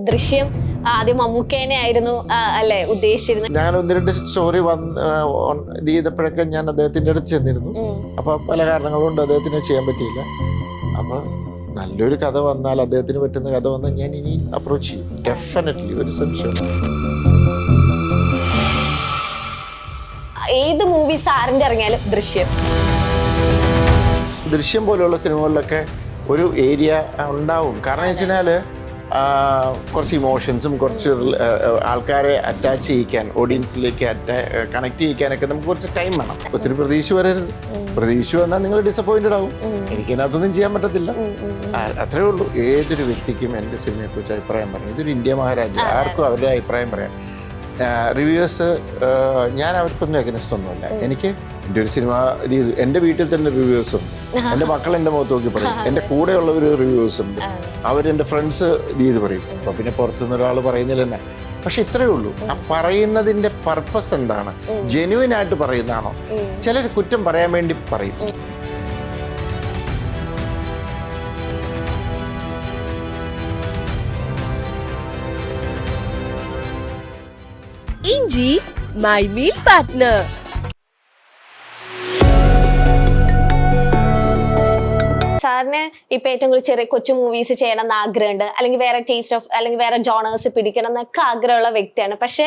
ദൃശ്യം ആദ്യം മമ്മൂക്കേനെ ആയിരുന്നു അല്ലെ ഉദ്ദേശിച്ചിരുന്നത്. ഞാൻ ഒന്ന് രണ്ട് സ്റ്റോറി ഇത് ചെയ്തപ്പോഴൊക്കെ ഞാൻ അദ്ദേഹത്തിന്റെ അടുത്ത് ചെന്നിരുന്നു. അപ്പൊ പല കാരണങ്ങളുണ്ട് അദ്ദേഹത്തിന് ചെയ്യാൻ പറ്റിയില്ല. അപ്പൊ നല്ലൊരു കഥ വന്നാൽ, അദ്ദേഹത്തിന് പറ്റുന്ന കഥ വന്നാൽ ഞാൻ ഇനി അപ്രോച്ച് ചെയ്യും. ഡെഫിനറ്റ്ലി, ഒരു സംശയം. ഏത് മൂവി സാറിന്റെ ഇറങ്ങിയാലും ദൃശ്യം പോലെയുള്ള സിനിമകളിലൊക്കെ ഒരു ഏരിയ ഉണ്ടാവും. കാരണം വെച്ച് കഴിഞ്ഞാൽ കുറച്ച് ഇമോഷൻസും കുറച്ച് ആൾക്കാരെ അറ്റാച്ച് ചെയ്യിക്കാൻ, ഓഡിയൻസിലേക്ക് കണക്ട് ചെയ്യിക്കാനൊക്കെ നമുക്ക് കുറച്ച് ടൈം വേണം. ഒത്തിരി പ്രതീക്ഷ വരരുത്. പ്രതീക്ഷ വന്നാൽ നിങ്ങൾ ഡിസപ്പോയിന്റഡ് ആവും. എനിക്കതിനകത്തൊന്നും ചെയ്യാൻ പറ്റത്തില്ല. അത്രേ ഉള്ളൂ. ഏതൊരു വ്യക്തിക്കും എൻ്റെ സിനിമയെക്കുറിച്ച് അഭിപ്രായം പറയാം. ഇതൊരു ഇന്ത്യ മഹാരാജ്യം, ആർക്കും അവരുടെ അഭിപ്രായം പറയാം. റിവ്യൂവേഴ്സ് ഞാൻ അവർക്കൊന്നും അഗനിസ്റ്റ് ഒന്നുമല്ല. എനിക്ക് എൻ്റെ ഒരു സിനിമ ഇത് ചെയ്തു, എൻ്റെ വീട്ടിൽ തന്നെ റിവ്യൂവേഴ്സ് ഉണ്ട്. എൻ്റെ മക്കൾ എൻ്റെ മുഖത്ത് നോക്കി പറയും. എൻ്റെ കൂടെയുള്ളവർ റിവ്യൂവേഴ്സ് ഉണ്ട്. അവരെൻ്റെ ഫ്രണ്ട്സ് ഇത് ചെയ്ത് പറയും. അപ്പോൾ പിന്നെ പുറത്തുനിന്ന് ഒരാൾ പറയുന്നില്ല തന്നെ. പക്ഷെ ഇത്രയേ ഉള്ളൂ. ആ പറയുന്നതിൻ്റെ പർപ്പസ് എന്താണ്? ജെന്യുവൻ ആയിട്ട് പറയുന്നതാണോ? ചിലർ കുറ്റം പറയാൻ വേണ്ടി പറയും. ഇഞ്ചി മൈ മീൽ പാർട്ട്ണർ. സാറിന് ഇപ്പൊ ഏറ്റവും കൂടുതൽ ചെറിയ കൊച്ചു മൂവീസ് ചെയ്യണം എന്ന് ആഗ്രഹമുണ്ട്, അല്ലെങ്കിൽ വേറെ ടേസ്റ്റ് ഓഫ് അല്ലെങ്കിൽ വേറെ ജോണേഴ്സ് പിടിക്കണം എന്നൊക്കെ ആഗ്രഹമുള്ള വ്യക്തിയാണ്. പക്ഷെ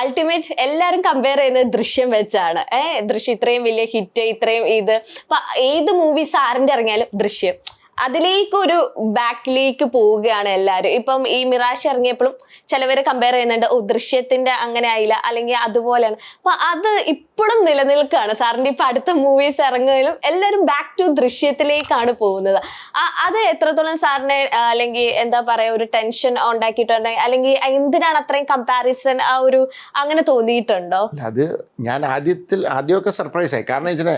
അൾട്ടിമേറ്റ് എല്ലാവരും കമ്പയർ ചെയ്യുന്നത് ദൃശ്യം വെച്ചാണ്. ദൃശ്യം ഇത്രയും വലിയ ഹിറ്റ്, ഇത്രയും ഇത്. അപ്പൊ ഏത് മൂവി സാറിന്റെ ഇറങ്ങിയാലും ദൃശ്യം അതിലേക്കൊരു ബാക്കിലേക്ക് പോവുകയാണ് എല്ലാവരും. ഇപ്പം ഈ മിറാഷ് ഇറങ്ങിയപ്പോഴും ചിലവര് കമ്പയർ ചെയ്യുന്നുണ്ട്, ദൃശ്യത്തിന്റെ അങ്ങനെ ആയില്ല, അല്ലെങ്കിൽ അതുപോലെയാണ്. അപ്പൊ അത് ഇപ്പോഴും നിലനിൽക്കുകയാണ്. സാറിന്റെ ഇപ്പൊ അടുത്ത മൂവീസ് ഇറങ്ങുകയും എല്ലാവരും ബാക്ക് ടു ദൃശ്യത്തിലേക്കാണ് പോകുന്നത്. അത് എത്രത്തോളം സാറിനെ അല്ലെങ്കിൽ എന്താ പറയാ ഒരു ടെൻഷൻ ഉണ്ടാക്കിയിട്ടുണ്ടെങ്കിൽ, അല്ലെങ്കിൽ എന്തിനാണ് അത്രയും കമ്പാരിസൺ അങ്ങനെ തോന്നിയിട്ടുണ്ടോ? അത് ഞാൻ ആദ്യമൊക്കെ സർപ്രൈസ് ആയി. കാരണം വെച്ചാൽ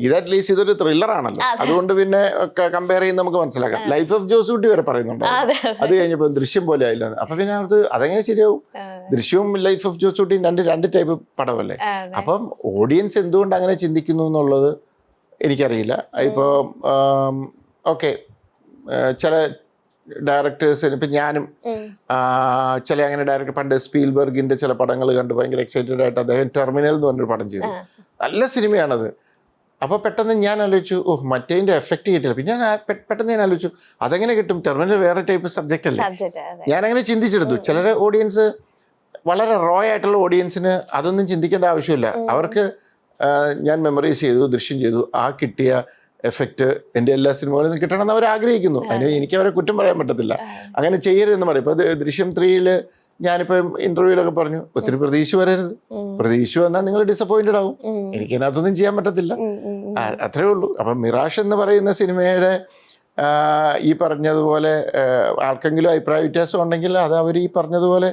ഇത് അറ്റ്ലീസ്റ്റ് ഇതൊരു ത്രില്ലർ ആണല്ലോ. അതുകൊണ്ട് പിന്നെ കമ്പയർ ചെയ്യുന്ന നമുക്ക് മനസ്സിലാക്കാം. ലൈഫ് ഓഫ് ജോസൂട്ടി വരെ പറയുന്നുണ്ട്. അത് കഴിഞ്ഞപ്പോ ദൃശ്യം പോലെ ആയില്ല. അപ്പൊ പിന്നെ അവർക്ക് അതെങ്ങനെ ശരിയാവും? ദൃശ്യവും ലൈഫ് ഓഫ് ജോസൂട്ടിയും രണ്ട് ടൈപ്പ് പടമല്ലേ. അപ്പം ഓഡിയൻസ് എന്തുകൊണ്ട് അങ്ങനെ ചിന്തിക്കുന്നു എന്നുള്ളത് എനിക്കറിയില്ല. ഇപ്പോൾ ഓക്കെ, ചില ഡയറക്ടേഴ്സിന്, ഇപ്പം ഞാനും ചില അങ്ങനെ ഡയറക്ടർ, പണ്ട് സ്പീൽബർഗിന്റെ ചില പടങ്ങൾ കണ്ട് ഭയങ്കര എക്സൈറ്റഡ് ആയിട്ട് അദ്ദേഹം ടെർമിനൽ എന്ന് പറഞ്ഞൊരു പടം ചെയ്തു. നല്ല സിനിമയാണത്. അപ്പോൾ പെട്ടെന്ന് ഞാൻ ആലോചിച്ചു, മറ്റേതിൻ്റെ എഫക്റ്റ് കിട്ടില്ല. പിന്നെ പെട്ടെന്ന് ഞാൻ ആലോചിച്ചു, അതെങ്ങനെ കിട്ടും? ടെർമിനൽ വേറെ ടൈപ്പ് സബ്ജക്റ്റ് അല്ലേ. ഞാനങ്ങനെ ചിന്തിച്ചെടുത്തു. ചിലർ ഓഡിയൻസ് വളരെ റോ ആയിട്ടുള്ള ഓഡിയൻസിന് അതൊന്നും ചിന്തിക്കേണ്ട ആവശ്യമില്ല. അവർക്ക് ഞാൻ മെമ്മറൈസ് ചെയ്തു, ദൃശ്യം ചെയ്തു, ആ കിട്ടിയ എഫക്റ്റ് എൻ്റെ എല്ലാ സിനിമകളിൽ നിന്ന് കിട്ടണമെന്ന് അവർ ആഗ്രഹിക്കുന്നു. അതിന് എനിക്ക് അവരെ കുറ്റം പറയാൻ പറ്റത്തില്ല. അങ്ങനെ ചെയ്യരുതെന്ന് പറയും. ഇപ്പോൾ ദൃശ്യം 3 ഞാനിപ്പം ഇന്റർവ്യൂലൊക്കെ പറഞ്ഞു, ഒത്തിരി പ്രതീക്ഷ വരരുത്. പ്രതീക്ഷ വന്നാൽ നിങ്ങൾ ഡിസപ്പോയിന്റഡ് ആവും. എനിക്കതിനകത്തൊന്നും ചെയ്യാൻ പറ്റത്തില്ല. അത്രേ ഉള്ളൂ. അപ്പം മിറാഷ് എന്ന് പറയുന്ന സിനിമയുടെ ഈ പറഞ്ഞതുപോലെ ആർക്കെങ്കിലും അഭിപ്രായ വ്യത്യാസം ഉണ്ടെങ്കിൽ അത് അവർ ഈ പറഞ്ഞതുപോലെ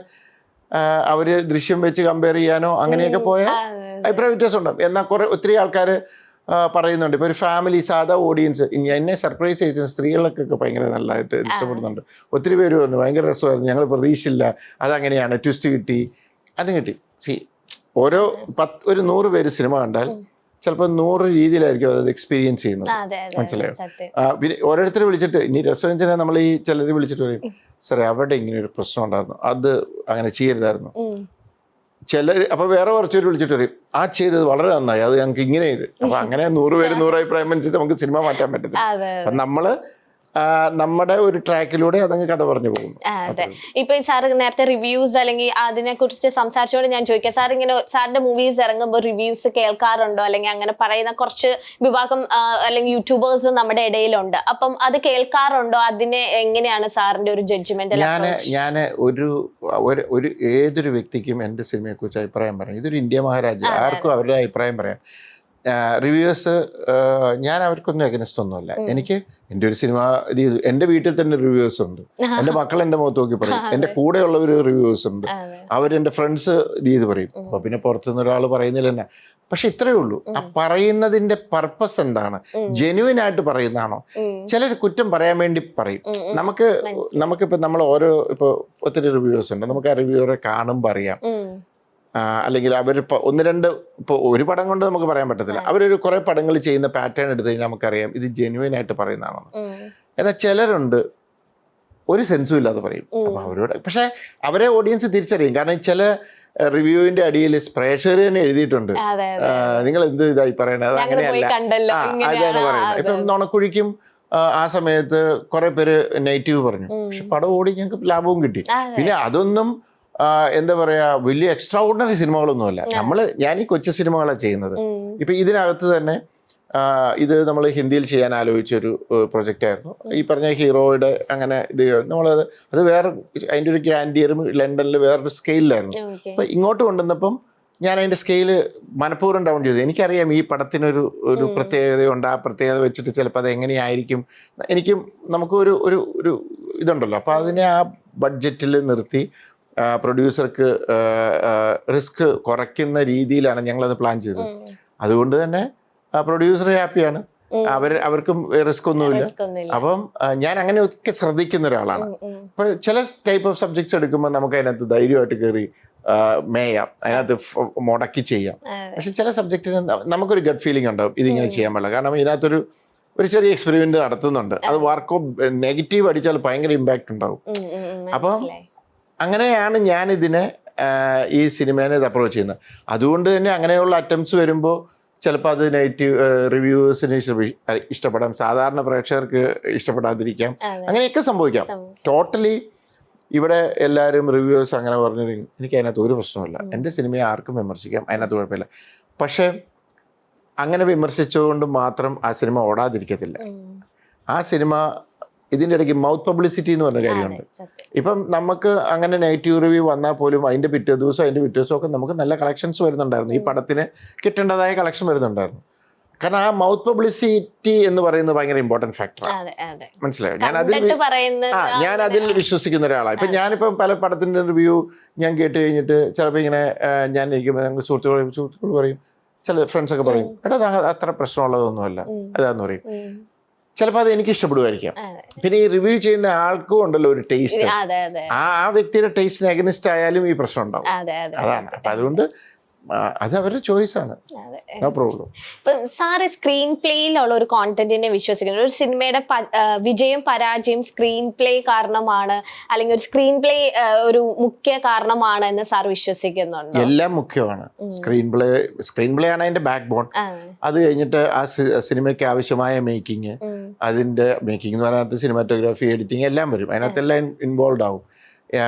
അവർ ദൃശ്യം വെച്ച് കമ്പയർ ചെയ്യാനോ അങ്ങനെയൊക്കെ പോയാൽ അഭിപ്രായ വ്യത്യാസം ഉണ്ടാവും. എന്നാൽ ഒത്തിരി ആൾക്കാർ പറയുന്നുണ്ട്. ഇപ്പോൾ ഒരു ഫാമിലി സാധാ ഓഡിയൻസ്, എന്നെ സർപ്രൈസ് ചെയ്ത സ്ത്രീകളൊക്കെ ഭയങ്കര നല്ലതായിട്ട് ഇഷ്ടപ്പെടുന്നുണ്ട്. ഒത്തിരി പേര് പറഞ്ഞു ഭയങ്കര രസമായിരുന്നു, ഞങ്ങൾ പ്രതീക്ഷയില്ല, അതങ്ങനെയാണ്, ട്വിസ്റ്റ് കിട്ടി, അതും കിട്ടി. ഒരു 100 പേര് സിനിമ കണ്ടാൽ ചിലപ്പോൾ 100 രീതിയിലായിരിക്കും അത് എക്സ്പീരിയൻസ് ചെയ്യുന്നത്. മനസ്സിലായോ? പിന്നെ ഓരോരുത്തർ വിളിച്ചിട്ട്, ഇനി രസവഞ്ചന നമ്മൾ ഈ ചിലർ വിളിച്ചിട്ട് പറയും, സാറേ അവിടെ ഇങ്ങനെ ഒരു പ്രശ്നം ഉണ്ടായിരുന്നു, അത് അങ്ങനെ ചെയ്യരുതായിരുന്നു. ചിലർ അപ്പോൾ വേറെ കുറച്ചുപേർ വിളിച്ചിട്ട് പറയും, ചെയ്തത് വളരെ നന്നായി, അത് ഞങ്ങൾക്ക് ഇങ്ങനെ ചെയ്ത്. അപ്പൊ അങ്ങനെ 100 പേര് 100 അഭിപ്രായം മനസ്സിൽ നമുക്ക് സിനിമ മാറ്റാൻ പറ്റത്തില്ല. അപ്പം നമ്മള് നമ്മുടെ ഒരു ട്രാക്കിലൂടെ അതങ്ങ് കഥ പറഞ്ഞു പോകുന്നു. അതെ. ഇപ്പൊ സാർ നേരത്തെ റിവ്യൂസ് അല്ലെങ്കിൽ അതിനെ കുറിച്ച് സംസാരിച്ചോണ്ട് ഞാൻ ചോദിക്കാം, സാർ ഇങ്ങനെ സാറിന്റെ മൂവീസ് ഇറങ്ങുമ്പോൾ റിവ്യൂസ് കേൾക്കാറുണ്ടോ? അല്ലെങ്കിൽ അങ്ങനെ പറയുന്ന കുറച്ച് വിഭാഗം അല്ലെങ്കിൽ യൂട്യൂബേഴ്സ് നമ്മുടെ ഇടയിലുണ്ട്. അപ്പം അത് കേൾക്കാറുണ്ടോ? അതിനെ എങ്ങനെയാണ് സാറിന്റെ ഒരു ജഡ്ജ്മെന്റ്? ഞാൻ ഒരു ഏതൊരു വ്യക്തിക്കും എൻ്റെ സിനിമയെ കുറിച്ച് അഭിപ്രായം പറയാം. ഇതൊരു ഇന്ത്യ മഹാരാജ്യം, ആർക്കും അവരുടെ അഭിപ്രായം പറയാം. റിവ്യൂവേഴ്സ് ഞാൻ അവർക്കൊന്നും അഗനിസ്റ്റ് ഒന്നുമല്ല. എനിക്ക് എൻ്റെ ഒരു സിനിമ ഇത് ചെയ്തു, എൻ്റെ വീട്ടിൽ തന്നെ റിവ്യൂവേഴ്സ് ഉണ്ട്. എൻ്റെ മക്കൾ എൻ്റെ മുഖത്ത് നോക്കി പറയും. എൻ്റെ കൂടെയുള്ളവർ റിവ്യൂവേഴ്സ് ഉണ്ട്. അവരെൻ്റെ ഫ്രണ്ട്സ് ഇത് ചെയ്ത് പറയും. അപ്പോൾ പിന്നെ പുറത്തുനിന്ന് ഒരാൾ പറയുന്നില്ല തന്നെ. പക്ഷെ ഇത്രയേ ഉള്ളൂ. ആ പറയുന്നതിൻ്റെ പർപ്പസ് എന്താണ്? ജെന്യുവൻ ആയിട്ട് പറയുന്നതാണോ? ചിലർ കുറ്റം പറയാൻ വേണ്ടി പറയും. നമുക്കിപ്പോൾ നമ്മൾ ഇപ്പോൾ ഒത്തിരി റിവ്യൂവേഴ്സ് ഉണ്ട്. നമുക്ക് ആ റിവ്യൂവറെ കാണുമ്പോൾ അറിയാം. അല്ലെങ്കിൽ അവർ ഇപ്പോൾ ഒരു പടം കൊണ്ട് നമുക്ക് പറയാൻ പറ്റത്തില്ല. അവരൊരു കുറേ പടങ്ങൾ ചെയ്യുന്ന പാറ്റേൺ എടുത്തു കഴിഞ്ഞാൽ നമുക്കറിയാം ഇത് ജെന്യുവൻ ആയിട്ട് പറയുന്നതാണെന്ന്. എന്നാൽ ചിലരുണ്ട് ഒരു സെൻസും ഇല്ലാതെ പറയും. അപ്പൊ അവരോട് പക്ഷെ അവരെ ഓഡിയൻസ് തിരിച്ചറിയും. കാരണം ചില റിവ്യൂവിന്റെ അടിയിൽ പ്രേക്ഷകർ തന്നെ എഴുതിയിട്ടുണ്ട്, നിങ്ങൾ എന്ത് ഇതായി പറയണത്, അത് അങ്ങനെയല്ല അതാണ് പറയുന്നത്. ഇപ്പം നുണക്കുഴിക്കും ആ സമയത്ത് കുറെ പേര് നെഗറ്റീവ് പറഞ്ഞു, പക്ഷെ പടം ഓടി ഞങ്ങൾക്ക് ലാഭവും കിട്ടി. പിന്നെ അതൊന്നും എന്താ പറയാ വലിയ എക്സ്ട്രാ ഓർഡിനറി സിനിമകളൊന്നുമല്ല. ഞാൻ ഈ കൊച്ചു സിനിമകളാണ് ചെയ്യുന്നത്. ഇപ്പൊ ഇതിനകത്ത് തന്നെ ഇത് നമ്മൾ ഹിന്ദിയിൽ ചെയ്യാൻ ആലോചിച്ചൊരു പ്രൊജക്റ്റ് ആയിരുന്നു. ഈ പറഞ്ഞ ഹീറോയുടെ അങ്ങനെ ഇത് നമ്മളത് അത് വേറെ അതിൻ്റെ ഒരു ഗ്രാൻഡിയറും ലണ്ടനിൽ വേറൊരു സ്കെയിലായിരുന്നു. അപ്പൊ ഇങ്ങോട്ട് കൊണ്ടുവന്നപ്പം ഞാൻ അതിൻ്റെ സ്കെയില് മനഃപൂർവ്വം ഡൗൺ ചെയ്തു. എനിക്കറിയാം ഈ പടത്തിനൊരു പ്രത്യേകതയുണ്ട്, ആ പ്രത്യേകത വെച്ചിട്ട് ചിലപ്പോൾ അത് എങ്ങനെയായിരിക്കും, എനിക്കും നമുക്ക് ഒരു ഇതുണ്ടല്ലോ. അപ്പോൾ അതിനെ ആ ബഡ്ജറ്റിൽ നിർത്തി പ്രൊഡ്യൂസർക്ക് റിസ്ക് കുറയ്ക്കുന്ന രീതിയിലാണ് ഞങ്ങളത് പ്ലാൻ ചെയ്തത്. അതുകൊണ്ട് തന്നെ പ്രൊഡ്യൂസർ ഹാപ്പിയാണ്, അവർക്കും റിസ്ക് ഒന്നുമില്ല. അപ്പം ഞാൻ അങ്ങനെയൊക്കെ ശ്രദ്ധിക്കുന്ന ഒരാളാണ്. ഇപ്പൊ ചില ടൈപ്പ് ഓഫ് സബ്ജക്ട്സ് എടുക്കുമ്പോൾ നമുക്ക് അതിനകത്ത് ധൈര്യമായിട്ട് കയറി മേയാം, അതിനകത്ത് മുടക്കി ചെയ്യാം. പക്ഷെ ചില സബ്ജക്റ്റിന് നമുക്കൊരു ഗട്ട് ഫീലിംഗ് ഉണ്ടാവും ഇതിങ്ങനെ ചെയ്യാൻ പാടില്ല. കാരണം ഇതിനകത്തൊരു ചെറിയ എക്സ്പെരിമെന്റ് നടത്തുന്നുണ്ട്, അത് വർക്കോ നെഗറ്റീവ് അടിച്ചാൽ ഭയങ്കര ഇമ്പാക്ട് ഉണ്ടാവും. അപ്പം അങ്ങനെയാണ് ഞാൻ ഇതിനെ ഈ സിനിമേനെ അപ്രോച്ച് ചെയ്യുന്നത്. അതുകൊണ്ട് തന്നെ അങ്ങനെയുള്ള അറ്റംപ്റ്റ്സ് വരുമ്പോൾ ചിലപ്പോൾ അത് നെഗറ്റീവ് റിവ്യൂസിന് ഇഷ്ടപ്പെടാം, സാധാരണ പ്രേക്ഷകർക്ക് ഇഷ്ടപ്പെടാതിരിക്കാം, അങ്ങനെയൊക്കെ സംഭവിക്കാം. ടോട്ടലി ഇവിടെ എല്ലാവരും റിവ്യൂസ് അങ്ങനെ പറഞ്ഞിരിക്കും, എനിക്ക് അതിനകത്ത് ഒരു പ്രശ്നമില്ല. എൻ്റെ സിനിമയെ ആർക്കും വിമർശിക്കാം, അതിനകത്ത് കുഴപ്പമില്ല. പക്ഷെ അങ്ങനെ വിമർശിച്ചുകൊണ്ട് മാത്രം ആ സിനിമ ഓടാതിരിക്കത്തില്ല. ആ സിനിമ ഇതിൻ്റെ ഇടയ്ക്ക് മൗത്ത് പബ്ലിസിറ്റി എന്ന് പറഞ്ഞ കാര്യമുണ്ട്. ഇപ്പം നമുക്ക് അങ്ങനെ നെഗറ്റീവ് റിവ്യൂ വന്നാൽ പോലും അതിൻ്റെ പിറ്റേ ദിവസം ഒക്കെ നമുക്ക് നല്ല കളക്ഷൻസ് വരുന്നുണ്ടായിരുന്നു. ഈ പടത്തിന് കിട്ടേണ്ടതായ കളക്ഷൻ വരുന്നുണ്ടായിരുന്നു. കാരണം ആ മൗത്ത് പബ്ലിസിറ്റി എന്ന് പറയുന്നത് ഭയങ്കര ഇമ്പോർട്ടൻറ്റ് ഫാക്ടറാണ്. മനസ്സിലായോ? ഞാൻ അതിൽ വിശ്വസിക്കുന്ന ഒരാളാണ്. ഇപ്പം ഞാനിപ്പം പല പടത്തിൻ്റെ റിവ്യൂ ഞാൻ കേട്ട് കഴിഞ്ഞിട്ട് ചിലപ്പോൾ ഇങ്ങനെ ഞാൻ ഇരിക്കുമ്പോൾ ഞങ്ങൾ സുഹൃത്തുക്കൾ പറയും, ചില ഫ്രണ്ട്സൊക്കെ പറയും, എടാ അത്ര പ്രശ്നമുള്ളതൊന്നുമല്ല അതാന്ന് പറയും. ചിലപ്പോൾ അത് എനിക്ക് ഇഷ്ടപ്പെടുമായിരിക്കാം. പിന്നെ ഈ റിവ്യൂ ചെയ്യുന്ന ആൾക്കും ഉണ്ടല്ലോ ഒരു ടേസ്റ്റ്, ആ വ്യക്തിയുടെ ടേസ്റ്റിന് അഗനിസ്റ്റ് ആയാലും ഈ പ്രശ്നം ഉണ്ടാവും. അതാണ്. അപ്പം അതുകൊണ്ട് അത് അവരുടെ ചോയ്സാണ്, നോ പ്രോബ്ലം. ഇപ്പം സാറ് സ്ക്രീൻ പ്ലേയിലുള്ള ഒരു കോണ്ടന്റിനെ വിശ്വസിക്കുന്നത്, ഒരു സിനിമയുടെ വിജയം പരാജയം സ്ക്രീൻ പ്ലേ കാരണമാണ്, അല്ലെങ്കിൽ ഒരു സ്ക്രീൻ പ്ലേ ഒരു മുഖ്യ കാരണമാണ് എന്ന് സാർ വിശ്വസിക്കുന്നുണ്ട്? എല്ലാം മുഖ്യമാണ്. സ്ക്രീൻ പ്ലേ ആണ് അതിന്റെ ബാക്ക് ബോൺ. അത് കഴിഞ്ഞിട്ട് ആ സിനിമയ്ക്ക് ആവശ്യമായ മേക്കിംഗ്, അതിന്റെ മേക്കിംഗ് എന്ന് പറയുന്നത് സിനിമാറ്റോഗ്രാഫി, എഡിറ്റിംഗ് എല്ലാം വരും, അതിനകത്തെല്ലാം ഇൻവോൾവ് ആവും.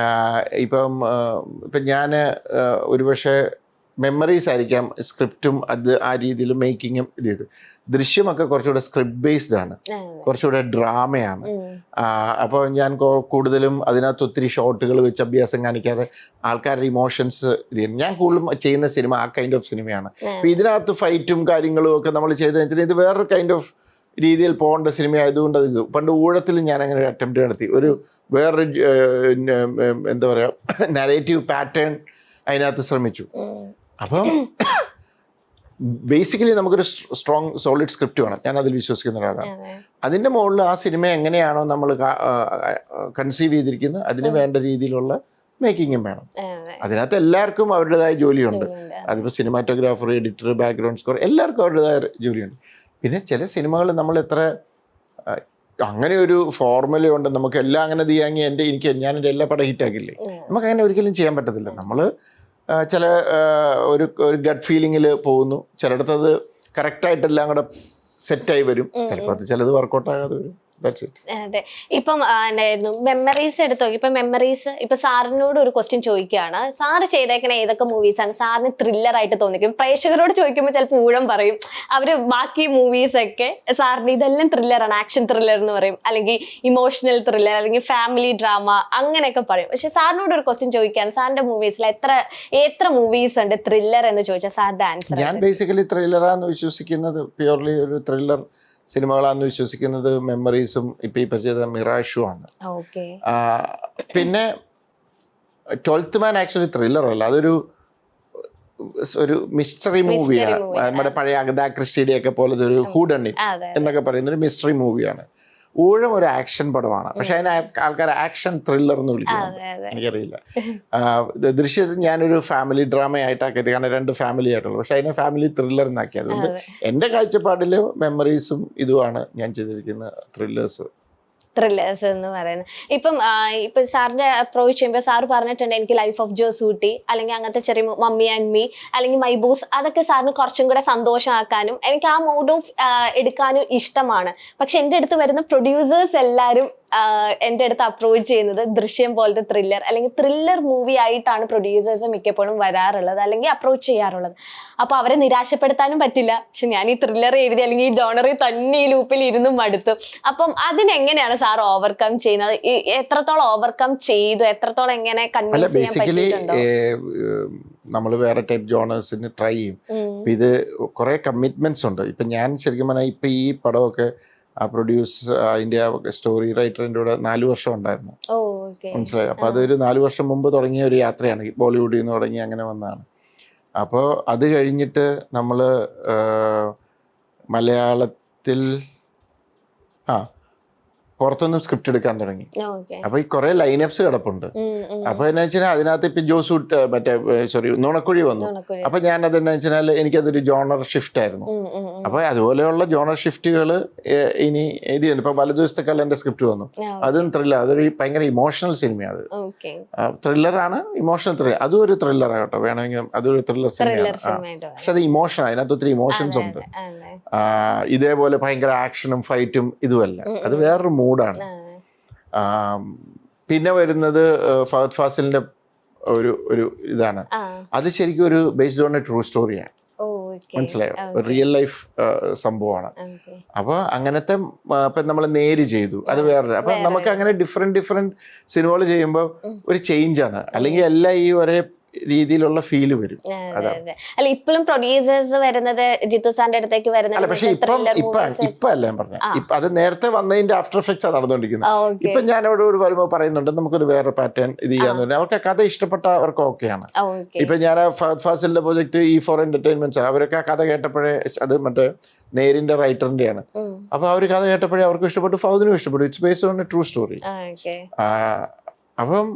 ഇപ്പം ഞാൻ ഒരുപക്ഷെ മെമ്മറീസ് ആയിരിക്കാം സ്ക്രിപ്റ്റും അത് ആ രീതിയിൽ മേക്കിങ്ങും ഇത് ചെയ്ത്. ദൃശ്യമൊക്കെ കുറച്ചുകൂടെ സ്ക്രിപ്റ്റ് ബേസ്ഡ് ആണ്, കുറച്ചുകൂടെ ഡ്രാമയാണ്. അപ്പോൾ ഞാൻ കൂടുതലും അതിനകത്ത് ഒത്തിരി ഷോട്ടുകൾ വെച്ച് അഭ്യാസം കാണിക്കാതെ ആൾക്കാരുടെ ഇമോഷൻസ് ഇത് ചെയ്യും. ഞാൻ കൂടുതലും ചെയ്യുന്ന സിനിമ ആ കൈൻഡ് ഓഫ് സിനിമയാണ്. അപ്പോൾ ഇതിനകത്ത് ഫൈറ്റും കാര്യങ്ങളും ഒക്കെ നമ്മൾ ചെയ്തെന്ന് വെച്ചാൽ ഇത് വേറൊരു കൈൻഡ് ഓഫ് രീതിയിൽ പോകേണ്ട സിനിമ ആയതുകൊണ്ട് അത് പണ്ട് ഊഴത്തിൽ ഞാൻ അങ്ങനെ ഒരു അറ്റംപ്റ്റ് നടത്തി. വേറൊരു എന്താ പറയുക നരേറ്റീവ് പാറ്റേൺ അതിനകത്ത് ശ്രമിച്ചു. അപ്പം ബേസിക്കലി നമുക്കൊരു സ്ട്രോങ് സോളിഡ് സ്ക്രിപ്റ്റ് വേണം. ഞാൻ അതിൽ വിശ്വസിക്കുന്ന ഒരാളാണ്. അതിൻ്റെ മുകളിൽ ആ സിനിമ എങ്ങനെയാണോ നമ്മൾ കൺസീവ് ചെയ്തിരിക്കുന്നത് അതിന് വേണ്ട രീതിയിലുള്ള മേക്കിങ്ങും വേണം. അതിനകത്ത് എല്ലാവർക്കും അവരുടേതായ ജോലിയുണ്ട്. അതിപ്പോൾ സിനിമാറ്റോഗ്രാഫർ, എഡിറ്റർ, ബാക്ക്ഗ്രൗണ്ട് സ്കോർ എല്ലാവർക്കും അവരുടേതായ ജോലിയുണ്ട്. പിന്നെ ചില സിനിമകൾ നമ്മൾ എത്ര അങ്ങനെ ഒരു ഫോർമുല ഉണ്ട്, നമുക്ക് എല്ലാം അങ്ങനെ ചെയ്യാങ്ങി ഞാൻ എൻ്റെ എല്ലാ പടം ഹിറ്റാക്കില്ലേ, നമുക്ക് അങ്ങനെ ഒരിക്കലും ചെയ്യാൻ പറ്റത്തില്ല. നമ്മൾ ചില ഒരു ഗട്ട് ഫീലിങ്ങിൽ പോകുന്നു, ചിലയിടത്ത് അത് കറക്റ്റായിട്ടെല്ലാം കൂടെ സെറ്റായി വരും, ചിലപ്പോൾ അത് ചിലത് വർക്കൗട്ട് ആകാതെ വരും. അതെ. ഇപ്പം എന്തായിരുന്നു മെമ്മറീസ് എടുത്തോ? ഇപ്പൊ മെമ്മറീസ് ഇപ്പൊ സാറിനോട് ഒരു ക്വസ്റ്റ്യൻ ചോദിക്കുകയാണ്, സാറ് ചെയ്തേക്കണ ഏതൊക്കെ മൂവീസാണ് സാറിന് ത്രില്ലർ ആയിട്ട് തോന്നിക്കും? പ്രേക്ഷകരോട് ചോദിക്കുമ്പോൾ ചിലപ്പോൾ ഊഴം പറയും, അവര് ബാക്കി മൂവീസ് ഒക്കെ സാറിന് ഇതെല്ലാം ത്രില്ലറാണ്, ആക്ഷൻ ത്രില്ലർ എന്ന് പറയും, അല്ലെങ്കിൽ ഇമോഷണൽ ത്രില്ലർ, അല്ലെങ്കിൽ ഫാമിലി ഡ്രാമ അങ്ങനെയൊക്കെ പറയും. പക്ഷെ സാറിനോട് ഒരു ക്വസ്റ്റ്യൻ ചോദിക്കുകയാണ്, സാറിന്റെ മൂവീസിൽ എത്ര മൂവീസ് ഉണ്ട് ത്രില്ലർ എന്ന് ചോദിച്ചാൽ സാറിന്റെ ആൻസർ? ഞാൻ ബേസിക്കലി ത്രില്ലറാന്ന് വിശ്വസിക്കുന്നത്, പ്യൂർലി ഒരു ത്രില്ലർ സിനിമകളാണെന്ന് വിശ്വസിക്കുന്നത് മെമ്മറീസും ഇപ്പം ഈ പരിചയ മിറാഷുമാണ്. പിന്നെ 12th മാൻ ആക്ച്വലി ത്രില്ലറല്ല, ഒരു മിസ്റ്ററി മൂവിയാണ്. നമ്മുടെ പഴയ അഗതാ ക്രിസ്റ്റിയുടെയൊക്കെ പോലത്തെ ഒരു ഹൂഡണിറ്റ് എന്നൊക്കെ പറയുന്ന ഒരു മിസ്റ്ററി മൂവിയാണ്. ഊഴം ഒരു ആക്ഷൻ പടമാണ്, പക്ഷെ അതിനെ ആൾക്കാർ ആക്ഷൻ ത്രില്ലർ എന്ന് വിളിക്കുന്നത് എനിക്കറിയില്ല. ദൃശ്യത്തിൽ ഞാനൊരു ഫാമിലി ഡ്രാമ ആയിട്ടാക്കിയത്, കാരണം 2 ഫാമിലി ആയിട്ടുള്ളൂ, പക്ഷെ അതിനെ ഫാമിലി ത്രില്ലർ എന്നാക്കിയത്. അതുകൊണ്ട് എൻ്റെ കാഴ്ചപ്പാടിൽ മെമ്മറീസും ഇതുമാണ് ഞാൻ ചെയ്തിരിക്കുന്ന ത്രില്ലേഴ്സ്. ത്രില്ലേഴ്സ് എന്ന് പറയുന്നത്. ഇപ്പം സാറിന്റെ അപ്രോച്ച് ചെയ്യുമ്പോൾ സാറ് പറഞ്ഞിട്ടുണ്ട് എനിക്ക് ലൈഫ് ഓഫ് ജോസൂട്ടി അല്ലെങ്കിൽ അങ്ങനത്തെ ചെറിയ മമ്മി ആൻഡ് മീ അല്ലെങ്കിൽ മൈ ബൂസ് അതൊക്കെ സാറിന് കുറച്ചും കൂടെ സന്തോഷമാക്കാനും എനിക്ക് ആ മൂഡ് ഓഫ് എടുക്കാനും ഇഷ്ടമാണ്. പക്ഷെ എൻ്റെ അടുത്ത് വരുന്ന പ്രൊഡ്യൂസേഴ്സ് എല്ലാവരും എൻ്റെ അടുത്ത് അപ്രോച്ച് ചെയ്യുന്നത് ദൃശ്യം പോലത്തെ ത്രില്ലർ അല്ലെങ്കിൽ ത്രില്ലർ മൂവി ആയിട്ടാണ് പ്രൊഡ്യൂസേഴ്സ് മിക്കപ്പോഴും വരാറുള്ളത് അല്ലെങ്കിൽ അപ്രോച്ച് ചെയ്യാറുള്ളത്. അപ്പൊ അവരെ നിരാശപ്പെടുത്താനും പറ്റില്ല. പക്ഷെ ഞാൻ ഈ ത്രില്ലർ എഴുതി അല്ലെങ്കിൽ ഈ ജോണറിൽ തന്നെ ഈ ലൂപ്പിൽ ഇരുന്നും മടുത്തു. അപ്പം അതിനെങ്ങനെയാണ് സാർ ഓവർകം ചെയ്യുന്നത്? എത്രത്തോളം ഓവർകം ചെയ്തു? എത്രത്തോളം എങ്ങനെ കൺവിൻസ് ചെയ്യാൻ പറ്റിയിട്ടുണ്ടോ? നമ്മൾ വേറെ ടൈപ്പ് ജോണേഴ്സിന് ട്രൈ ചെയ്യും. ഇത് കുറെ കമ്മിറ്റ്മെന്റ്സ് ഉണ്ട്. ഇപ്പൊ ഞാൻ ശരിക്കും പറഞ്ഞാൽ ഇപ്പൊ ഈ പടമൊക്കെ ആ പ്രൊഡ്യൂസ് അതിന്റെ സ്റ്റോറി റൈറ്ററിന്റെ കൂടെ 4 വർഷം ഉണ്ടായിരുന്നു. മനസ്സിലായി. അപ്പൊ അതൊരു 4 വർഷം മുമ്പ് തുടങ്ങിയ ഒരു യാത്രയാണ്. ബോളിവുഡിൽ നിന്ന് തുടങ്ങി അങ്ങനെ വന്നതാണ്. അപ്പോൾ അത് കഴിഞ്ഞിട്ട് നമ്മൾ മലയാളത്തിൽ പുറത്തൊന്നും സ്ക്രിപ്റ്റ് എടുക്കാൻ തുടങ്ങി. അപ്പൊ ഈ കുറെ ലൈനപ്സ് കിടപ്പുണ്ട്. അപ്പൊ എന്നാ വെച്ചാൽ അതിനകത്ത് ഇപ്പൊ ജോസൂട്ട് നുണക്കുഴി വന്നു. അപ്പൊ ഞാൻ അതെന്നാ വെച്ചാൽ എനിക്കതൊരു ജോണർ ഷിഫ്റ്റ് ആയിരുന്നു. അപ്പൊ അതുപോലെയുള്ള ജോണർ ഷിഫ്റ്റുകൾ ഇനി ഇത് ചെയ്യുന്നു. ഇപ്പൊ വലതുദിവസത്തെ കള്ളന്റെ സ്ക്രിപ്റ്റ് വന്നു. അതും ത്രില്ലർ. അതൊരു ഭയങ്കര ഇമോഷണൽ സിനിമയാണ്. അത് ത്രില്ലറാണ്, ഇമോഷണൽ ത്രില്ലർ. അതും ഒരു ത്രില്ലറാണ് കേട്ടോ. വേണമെങ്കിൽ അതൊരു ത്രില്ലർ സിനിമയാണ്. പക്ഷെ അത് ഇമോഷൻ, അതിനകത്ത് ഒത്തിരി ഇമോഷൻസ് ഉണ്ട്. ഇതേപോലെ ഭയങ്കര ആക്ഷനും ഫൈറ്റും ഇതുമല്ല. അത് വേറൊരു മൂഡാണ്. പിന്നെ വരുന്നത് ഫഹദ് ഫാസിലിന്റെ ഒരു ഇതാണ്. അത് ശരിക്കും ഒരു ബേസ്ഡ് ഓൺ എ ട്രൂ സ്റ്റോറിയാണ്. മനസ്സിലായോ? റിയൽ ലൈഫ് സംഭവമാണ്. അപ്പൊ അങ്ങനത്തെ ഇപ്പൊ നമ്മൾ നേര് ചെയ്തു, അത് വേറെ. അപ്പൊ നമുക്ക് അങ്ങനെ ഡിഫറെന്റ് സിനിമകൾ ചെയ്യുമ്പോൾ ഒരു ചേഞ്ച് ആണ്. അല്ലെങ്കിൽ എല്ലാം ഈ ഒരേ രീതിയിലുള്ള ഫീല് വരും. അല്ല ഇപ്പോഴും പ്രൊഡ്യൂസേഴ്സ് വരുന്നത് ജിത്തു സാറിന്റെ അടുത്തേക്ക് വരുന്നത്. പക്ഷെ ഇപ്പൊ അല്ല ഞാൻ പറഞ്ഞ, അത് നേരത്തെ വന്നതിന്റെ ആഫ്റ്റർ എഫക്ട്സ് നടന്നുകൊണ്ടിരിക്കുന്നത്. ഇപ്പൊ ഞാൻ അവിടെ ഒരു വരുമ്പോൾ പറയുന്നുണ്ട് നമുക്കൊരു വേറെ പാറ്റേൺ ഇത് ചെയ്യാന്ന് പറഞ്ഞാൽ അവർക്ക് കഥ ഇഷ്ടപ്പെട്ടവർക്ക് ഓക്കെയാണ്. ഇപ്പൊ ഞാൻ ഫഹദ് ഫാസിലിന്റെ പ്രോജക്ട് E4 എന്റർടൈൻമെന്റ്സ്, അവരൊക്കെ കഥ കേട്ടപ്പോഴേ, അത് മറ്റേ നേരിന്റെ റൈറ്ററിന്റെയാണ്. അപ്പൊ അവർ കഥ കേട്ടപ്പോഴേ അവർക്ക് ഇഷ്ടപ്പെട്ടു, ഫഹദിനും ഇഷ്ടപ്പെട്ടു. It's based on A true story. അപ്പം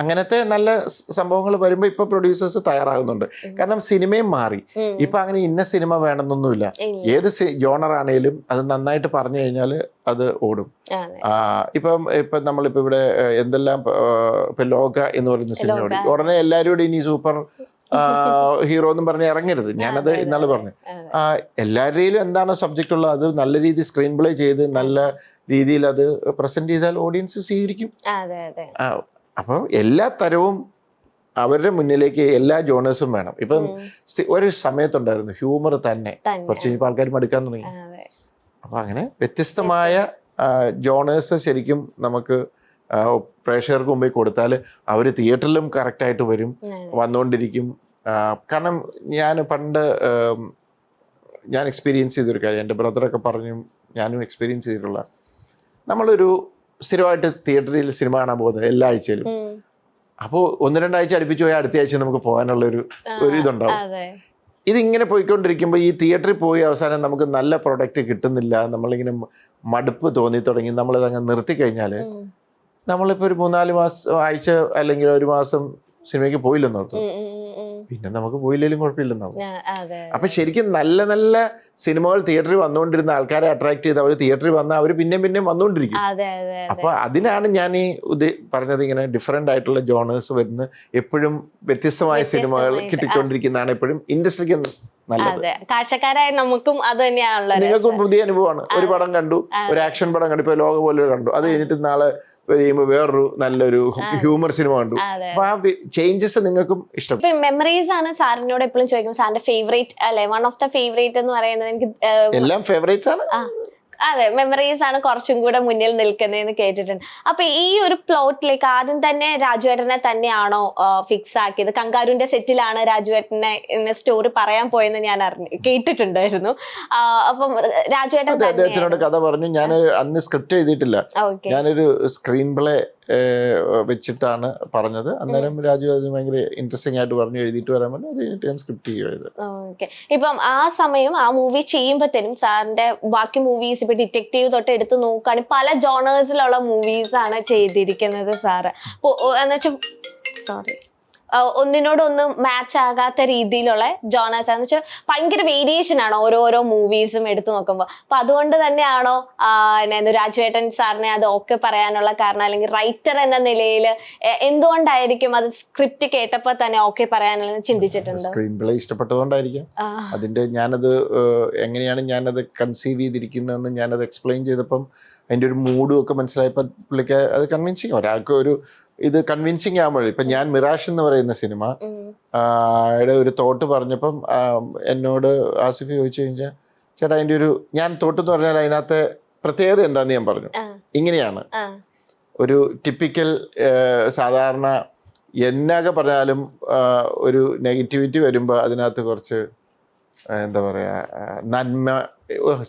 അങ്ങനത്തെ നല്ല സംഭവങ്ങൾ വരുമ്പോൾ ഇപ്പൊ പ്രൊഡ്യൂസേഴ്സ് തയ്യാറാകുന്നുണ്ട്. കാരണം സിനിമയും മാറി. ഇപ്പൊ അങ്ങനെ ഇന്ന സിനിമ വേണമെന്നൊന്നുമില്ല. ഏത് ജോണർ ആണേലും അത് നന്നായിട്ട് പറഞ്ഞു കഴിഞ്ഞാൽ അത് ഓടും. ഇപ്പൊ നമ്മളിപ്പോ ഇവിടെ എന്തെല്ലാം ഇപ്പൊ ലോക എന്ന് പറയുന്ന സിനിമ ഓടി, ഉടനെ എല്ലാവരും ഇനി സൂപ്പർ ഹീറോ എന്നും പറഞ്ഞ് ഇറങ്ങരുത്. ഞാനത് ഇന്നാള് പറഞ്ഞു. എല്ലാവരുടെയിലും എന്താണോ സബ്ജക്റ്റ് ഉള്ളത് അത് നല്ല രീതിയിൽ സ്ക്രീൻ പ്ലേ ചെയ്ത് നല്ല രീതിയിൽ അത് പ്രസന്റ് ചെയ്താൽ ഓഡിയൻസ് സ്വീകരിക്കും. അപ്പൊ എല്ലാ തരവും അവരുടെ മുന്നിലേക്ക് എല്ലാ ജോണേഴ്സും വേണം. ഇപ്പം ഒരു സമയത്തുണ്ടായിരുന്നു ഹ്യൂമർ തന്നെ, കുറച്ച് കഴിഞ്ഞപ്പോൾ ആൾക്കാർ മടുക്കാൻ തുടങ്ങി. അപ്പൊ അങ്ങനെ വ്യത്യസ്തമായ ജോണേഴ്സ് ശരിക്കും നമുക്ക് പ്രേക്ഷകർക്ക് മുമ്പിൽ കൊടുത്താൽ അവർ തിയേറ്ററിലും കറക്റ്റായിട്ട് വരും, വന്നുകൊണ്ടിരിക്കും. കാരണം ഞാൻ എക്സ്പീരിയൻസ് ചെയ്തൊരു കാര്യം, എൻ്റെ ബ്രദറൊക്കെ പറഞ്ഞു, ഞാനും എക്സ്പീരിയൻസ് ചെയ്തിട്ടുള്ള, നമ്മളൊരു സ്ഥിരമായിട്ട് തിയേറ്ററിൽ സിനിമ കാണാൻ പോകുന്നത് എല്ലാ ആഴ്ചയിലും. അപ്പോൾ 1-2 ആഴ്ച അടുപ്പിച്ച് പോയാൽ അടുത്ത ആഴ്ച നമുക്ക് പോകാനുള്ള ഒരു ഇതുണ്ടാവും. ഇതിങ്ങനെ പോയിക്കൊണ്ടിരിക്കുമ്പോൾ ഈ തിയേറ്ററിൽ പോയി അവസാനം നമുക്ക് നല്ല പ്രൊഡക്റ്റ് കിട്ടുന്നില്ല, നമ്മളിങ്ങനെ മടുപ്പ് തോന്നി തുടങ്ങി, നമ്മളിതങ്ങ് നിർത്തിക്കഴിഞ്ഞാൽ നമ്മളിപ്പോൾ ഒരു 3-4 ആഴ്ച അല്ലെങ്കിൽ ഒരു മാസം സിനിമയ്ക്ക് പോയില്ലെന്നോർത്തു, പിന്നെ നമുക്ക് പോയില്ലെങ്കിലും കുഴപ്പമില്ലെന്നാവും. അപ്പൊ ശരിക്കും നല്ല നല്ല സിനിമകൾ തിയേറ്ററിൽ വന്നുകൊണ്ടിരുന്ന ആൾക്കാരെ അട്രാക്ട് ചെയ്ത് അവർ തിയേറ്ററിൽ വന്നാൽ അവർ പിന്നെയും വന്നുകൊണ്ടിരിക്കും. അപ്പൊ അതിനാണ് ഞാൻ ഈ പറഞ്ഞത്, ഇങ്ങനെ ഡിഫറെന്റ് ആയിട്ടുള്ള ജോണേഴ്സ് വരുന്ന, എപ്പോഴും വ്യത്യസ്തമായ സിനിമകൾ കിട്ടിക്കൊണ്ടിരിക്കുന്നതാണ് എപ്പോഴും ഇൻഡസ്ട്രിക്ക് നല്ലത്. കാഴ്ചക്കാരായ നമുക്കും അത് തന്നെയാണല്ലോ. നിങ്ങൾക്കും പുതിയ അനുഭവമാണ്. ഒരു പടം കണ്ടു, ഒരു ആക്ഷൻ പടം കണ്ടു, ഇപ്പൊ ലോക പോലെ കണ്ടു, അത് കഴിഞ്ഞിട്ട് നാളെ വേറൊരു നല്ലൊരു ഹ്യൂമർ സിനിമ കണ്ടു. അപ്പൊ ആ ചേഞ്ചസ് നിങ്ങൾക്കും ഇഷ്ടം. മെമ്മറീസ് ആണ് സാറിനോട് എപ്പോഴും ചോദിക്കും, സാറിന്റെ ഫേവറേറ്റ് അല്ലെ, വൺ ഓഫ് ദ ഫേവറേറ്റ് എന്ന് പറയുന്നത്? എനിക്ക് എല്ലാം ഫേവറേറ്റ്സ് ആണ്. അതെ, മെമ്മറീസ് ആണ് കുറച്ചും കൂടെ മുന്നിൽ നിൽക്കുന്നതെന്ന് കേട്ടിട്ടുണ്ട്. അപ്പൊ ഈ ഒരു പ്ലോട്ടിലേക്ക് ആദ്യം തന്നെ രാജുവേട്ടനെ തന്നെയാണോ ഫിക്സ് ആക്കിയത്? കങ്കാരുവിന്റെ സെറ്റിലാണ് രാജുവേട്ടനെ സ്റ്റോറി പറയാൻ പോയെന്ന് ഞാൻ കേട്ടിട്ടുണ്ടായിരുന്നു. അപ്പം രാജുവേട്ടൻ അദ്ദേഹത്തിനോട് കഥ പറഞ്ഞു. ഞാൻ അന്ന് സ്ക്രിപ്റ്റ് എഴുതിയിട്ടില്ല, ഞാനൊരു സ്ക്രീൻ പ്ലേ വെച്ചിട്ടാണ് പറഞ്ഞത്. അന്നേരം രാജു അത് ഭയങ്കര ഇൻട്രസ്റ്റിംഗ് ആയിട്ട് പറഞ്ഞു, എഴുതിയിട്ട് വരാൻ പറഞ്ഞു. അത് കഴിഞ്ഞിട്ട് ഞാൻ സ്ക്രിപ്റ്റ് ചെയ്യുമായത്. ഇപ്പം ആ സമയം ആ മൂവി ചെയ്യുമ്പോഴത്തേനും സാറിന്റെ ബാക്കി മൂവീസ് ഇപ്പൊ ഡിറ്റക്റ്റീവ് തൊട്ട് എടുത്ത് നോക്കുകയാണെങ്കിൽ പല ജോണേഴ്സിലുള്ള മൂവീസ് ആണ് ചെയ്തിരിക്കുന്നത് സാറ്. സോറി ഒന്നിനോടൊന്ന് മാച്ച് ആകാത്ത രീതിയിലുള്ള ജോണേഴ്സ് എന്ന് വെച്ചാൽ ഭയങ്കര വേരിയേഷൻ ആണ് ഓരോരോ മൂവീസും എടുത്തു നോക്കുമ്പോൾ. അപ്പൊ അതുകൊണ്ട് തന്നെയാണോ രാജുവേട്ടൻ സാറിനെ അത് ഓക്കെ പറയാനുള്ള കാരണം, അല്ലെങ്കിൽ റൈറ്റർ എന്ന നിലയിൽ എന്തുകൊണ്ടായിരിക്കും അത് സ്ക്രിപ്റ്റ് കേട്ടപ്പോൾ തന്നെ ഓക്കെ പറയാനുള്ള ചിന്തിച്ചിട്ടുണ്ടോ? സ്ക്രീൻ പ്ലേ ഇഷ്ടപ്പെട്ടതുകൊണ്ടായിരിക്കും. അതിന്റെ ഞാനത് എങ്ങനെയാണ് ഞാനത് കൺസീവ് ചെയ്തിരിക്കുന്നതെന്ന് ഞാനത് എക്സ്പ്ലെയിൻ ചെയ്തപ്പം അതിന്റെ ഒരു മൂഡും ഒക്കെ മനസ്സിലായപ്പോൾ പുള്ളിക്ക് അത് കൺവിൻസിങ്. ഒരാൾക്ക് ഒരു ഇത് കൺവിൻസിങ് ആകുമ്പോൾ ഇപ്പൊ ഞാൻ മിറാഷ് എന്ന് പറയുന്ന സിനിമ ഒരു തോട്ട് പറഞ്ഞപ്പം എന്നോട് ആസിഫ് ചോദിച്ചു കഴിഞ്ഞാൽ ചേട്ടാ അതിന്റെ ഒരു ഞാൻ തോട്ട് എന്ന് പറഞ്ഞാൽ അതിനകത്തെ പ്രത്യേകത എന്താന്ന് ഞാൻ പറഞ്ഞു. ഇങ്ങനെയാണ് ഒരു ടിപ്പിക്കൽ സാധാരണ എന്നൊക്കെ പറഞ്ഞാലും ഒരു നെഗറ്റിവിറ്റി വരുമ്പോൾ അതിനകത്ത് കുറച്ച് എന്താ പറയാ നന്മ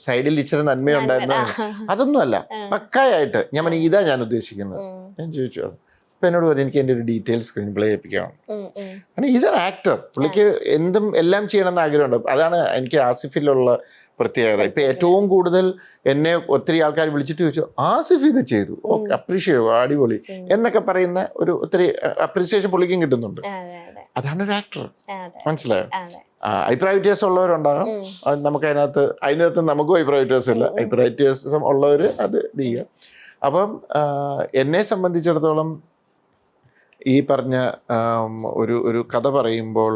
സൈഡിൽ ഇച്ചിരി നന്മയുണ്ടായിരുന്നു. അതൊന്നും അല്ല, പക്കായായിട്ട് ഞാൻ പറഞ്ഞു ഇതാ ഞാൻ ഉദ്ദേശിക്കുന്നത്. ഞാൻ ചോദിച്ചു അപ്പൊ എന്നോട് പറഞ്ഞു എനിക്ക് എൻ്റെ ഒരു ഡീറ്റെയിൽ സ്ക്രീൻ പ്ലേ ഏൽപ്പിക്കണം. കാരണം ഈസ് ആൻ ആക്ടർ, പുള്ളിക്ക് എന്തും എല്ലാം ചെയ്യണമെന്ന് ആഗ്രഹമുണ്ട്. അതാണ് എനിക്ക് ആസിഫിലുള്ള പ്രത്യേകത. ഇപ്പൊ ഏറ്റവും കൂടുതൽ എന്നെ ഒത്തിരി ആൾക്കാർ വിളിച്ചിട്ട് ചോദിച്ചു ആസിഫ് ഇത് ചെയ്തു, ഓക്കെ അപ്രീഷിയേറ്റ്, അടിപൊളി എന്നൊക്കെ പറയുന്ന ഒരു ഒത്തിരി അപ്രീസിയേഷൻ പുള്ളിക്കും കിട്ടുന്നുണ്ട്. അതാണ് ഒരു ആക്ടർ, മനസ്സിലായോ? അഭിപ്രായ വ്യത്യാസം ഉള്ളവരുണ്ടാകും, നമുക്ക് അതിനകത്ത് നമുക്കും അഭിപ്രായ വ്യത്യാസം ഇല്ല. അഭിപ്രായ വ്യത്യാസം ഉള്ളവർ അത് ഇത് ചെയ്യുക. അപ്പം എന്നെ സംബന്ധിച്ചിടത്തോളം ഈ പറഞ്ഞ ഒരു കഥ പറയുമ്പോൾ